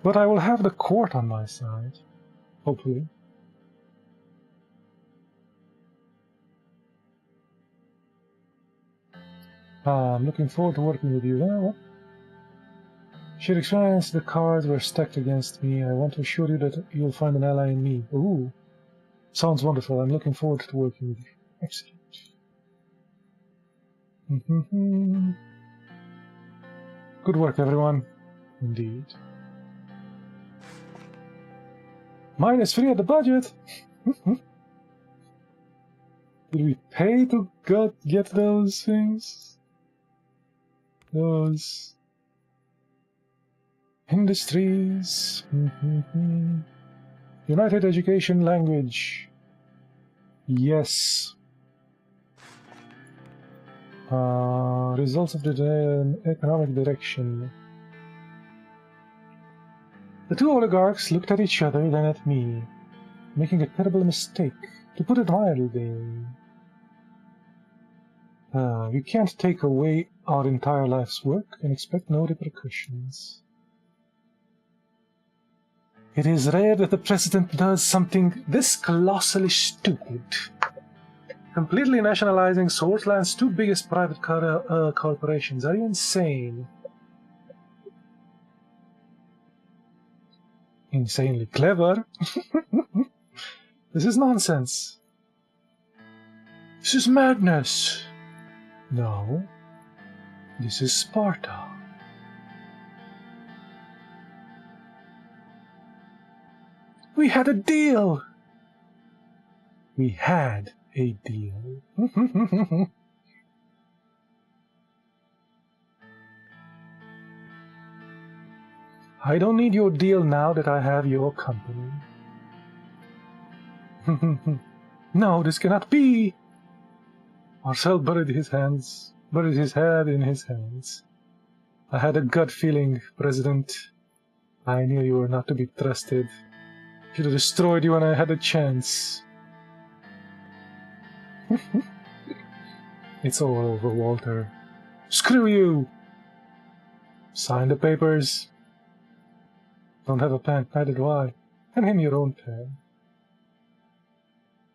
But I will have the court on my side. Hopefully. I'm looking forward to working with you. Well, should experience the cards were stacked against me. I want to assure you that you'll find an ally in me. Ooh. Sounds wonderful. I'm looking forward to working with you. Excellent. Good work, everyone. Indeed. -3 at the budget. Did we pay to get those things? Those industries. United Education Language. Yes. Results of the economic direction. The two oligarchs looked at each other, then at me, making a terrible mistake, to put it mildly. You can't take away our entire life's work and expect no repercussions. It is rare that the president does something this colossally stupid. Completely nationalizing Swordsland's two biggest private corporations. Are you insane? Insanely clever? This is nonsense. This is madness. No. This is Sparta. We had a deal. We had a deal. I don't need your deal now that I have your company. No, this cannot be. Marcel buried his head in his hands. I had a gut feeling, President. I knew you were not to be trusted. I should have destroyed you when I had a chance. It's all over, Walter. Screw you! Sign the papers. Don't have a pen, neither do I. Hand him your own pen.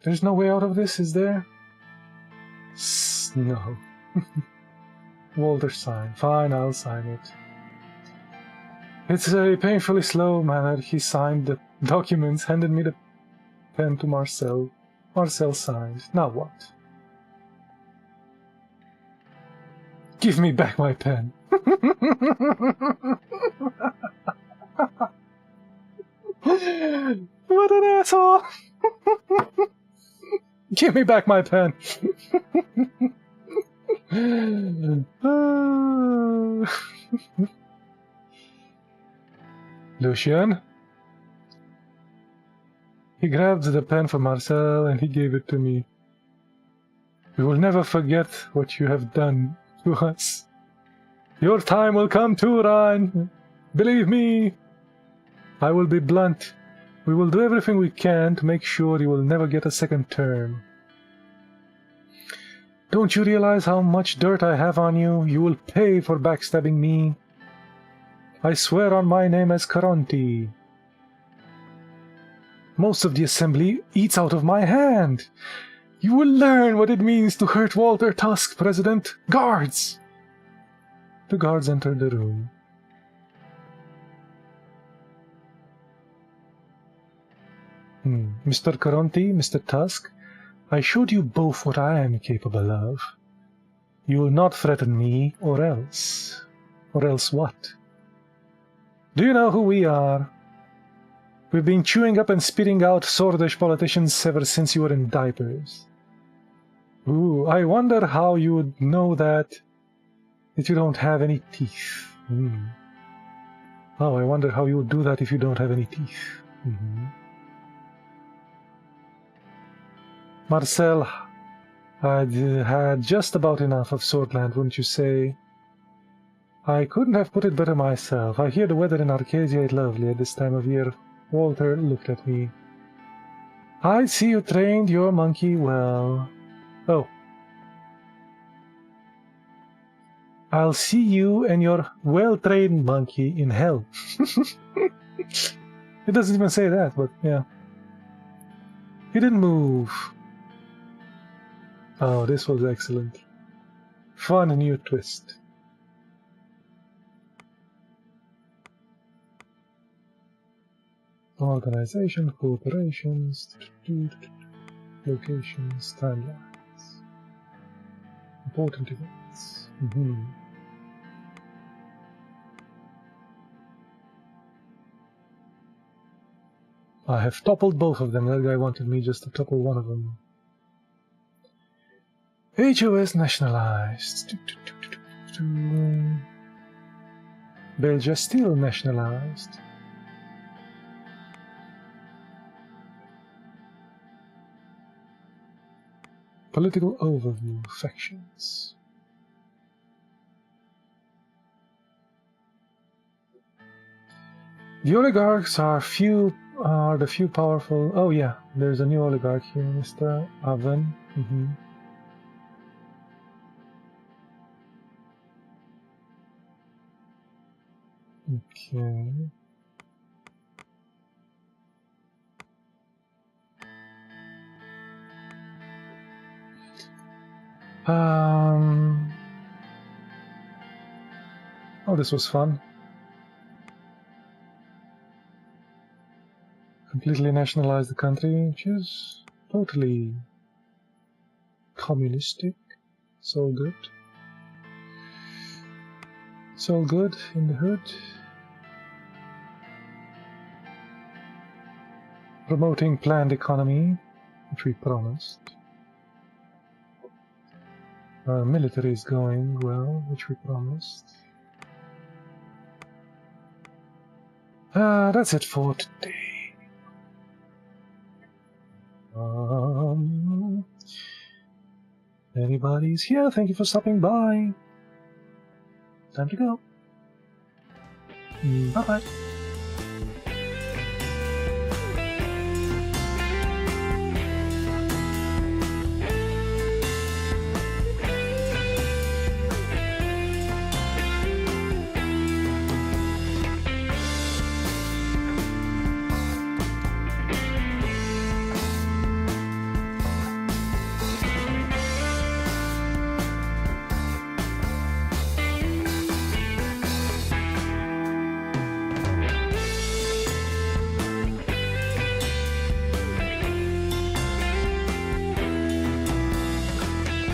There's no way out of this, is there? No. Walter sign. Fine, I'll sign it. It's a painfully slow manner. He signed the documents, handed me the pen to Marcel. Marcel signed. Now what? Give me back my pen. What an asshole! Give me back my pen. Lucien? He grabbed the pen from Marcel and he gave it to me. We will never forget what you have done to us. Your time will come too, Ryan. Believe me. I will be blunt. We will do everything we can to make sure you will never get a second term. Don't you realize how much dirt I have on you? You will pay for backstabbing me. I swear on my name as Caronte. Most of the assembly eats out of my hand. You will learn what it means to hurt Walter Tusk, President. Guards! The guards entered the room. Mr. Caronte, Mr. Tusk, I showed you both what I am capable of. You will not threaten me, or else. Or else what? Do you know who we are? We've been chewing up and spitting out swordish politicians ever since you were in diapers. Ooh, I wonder how you would know that if you don't have any teeth. Oh, I wonder how you would do that if you don't have any teeth. Marcel had just about enough of Swordland, wouldn't you say? I couldn't have put it better myself. I hear the weather in Arcadia is lovely at this time of year. Walter looked at me. I see you trained your monkey well. Oh. I'll see you and your well-trained monkey in hell. It doesn't even say that, but yeah. He didn't move. Oh, this was excellent. Fun new twist. Organization, cooperations, locations, timelines. Important events. I have toppled both of them. That guy wanted me just to topple one of them. HOS nationalized. Belgia still nationalized. Political overview. Factions. The oligarchs are the few powerful. Oh yeah, there's a new oligarch here, Mr. Oven. Okay. Oh, this was fun. Completely nationalize the country, which is totally communistic. It's all good. It's all good in the hood. Promoting planned economy, which we promised. Military is going well, which we promised. That's it for today. Anybody's here? Thank you for stopping by. Time to go. Bye-bye.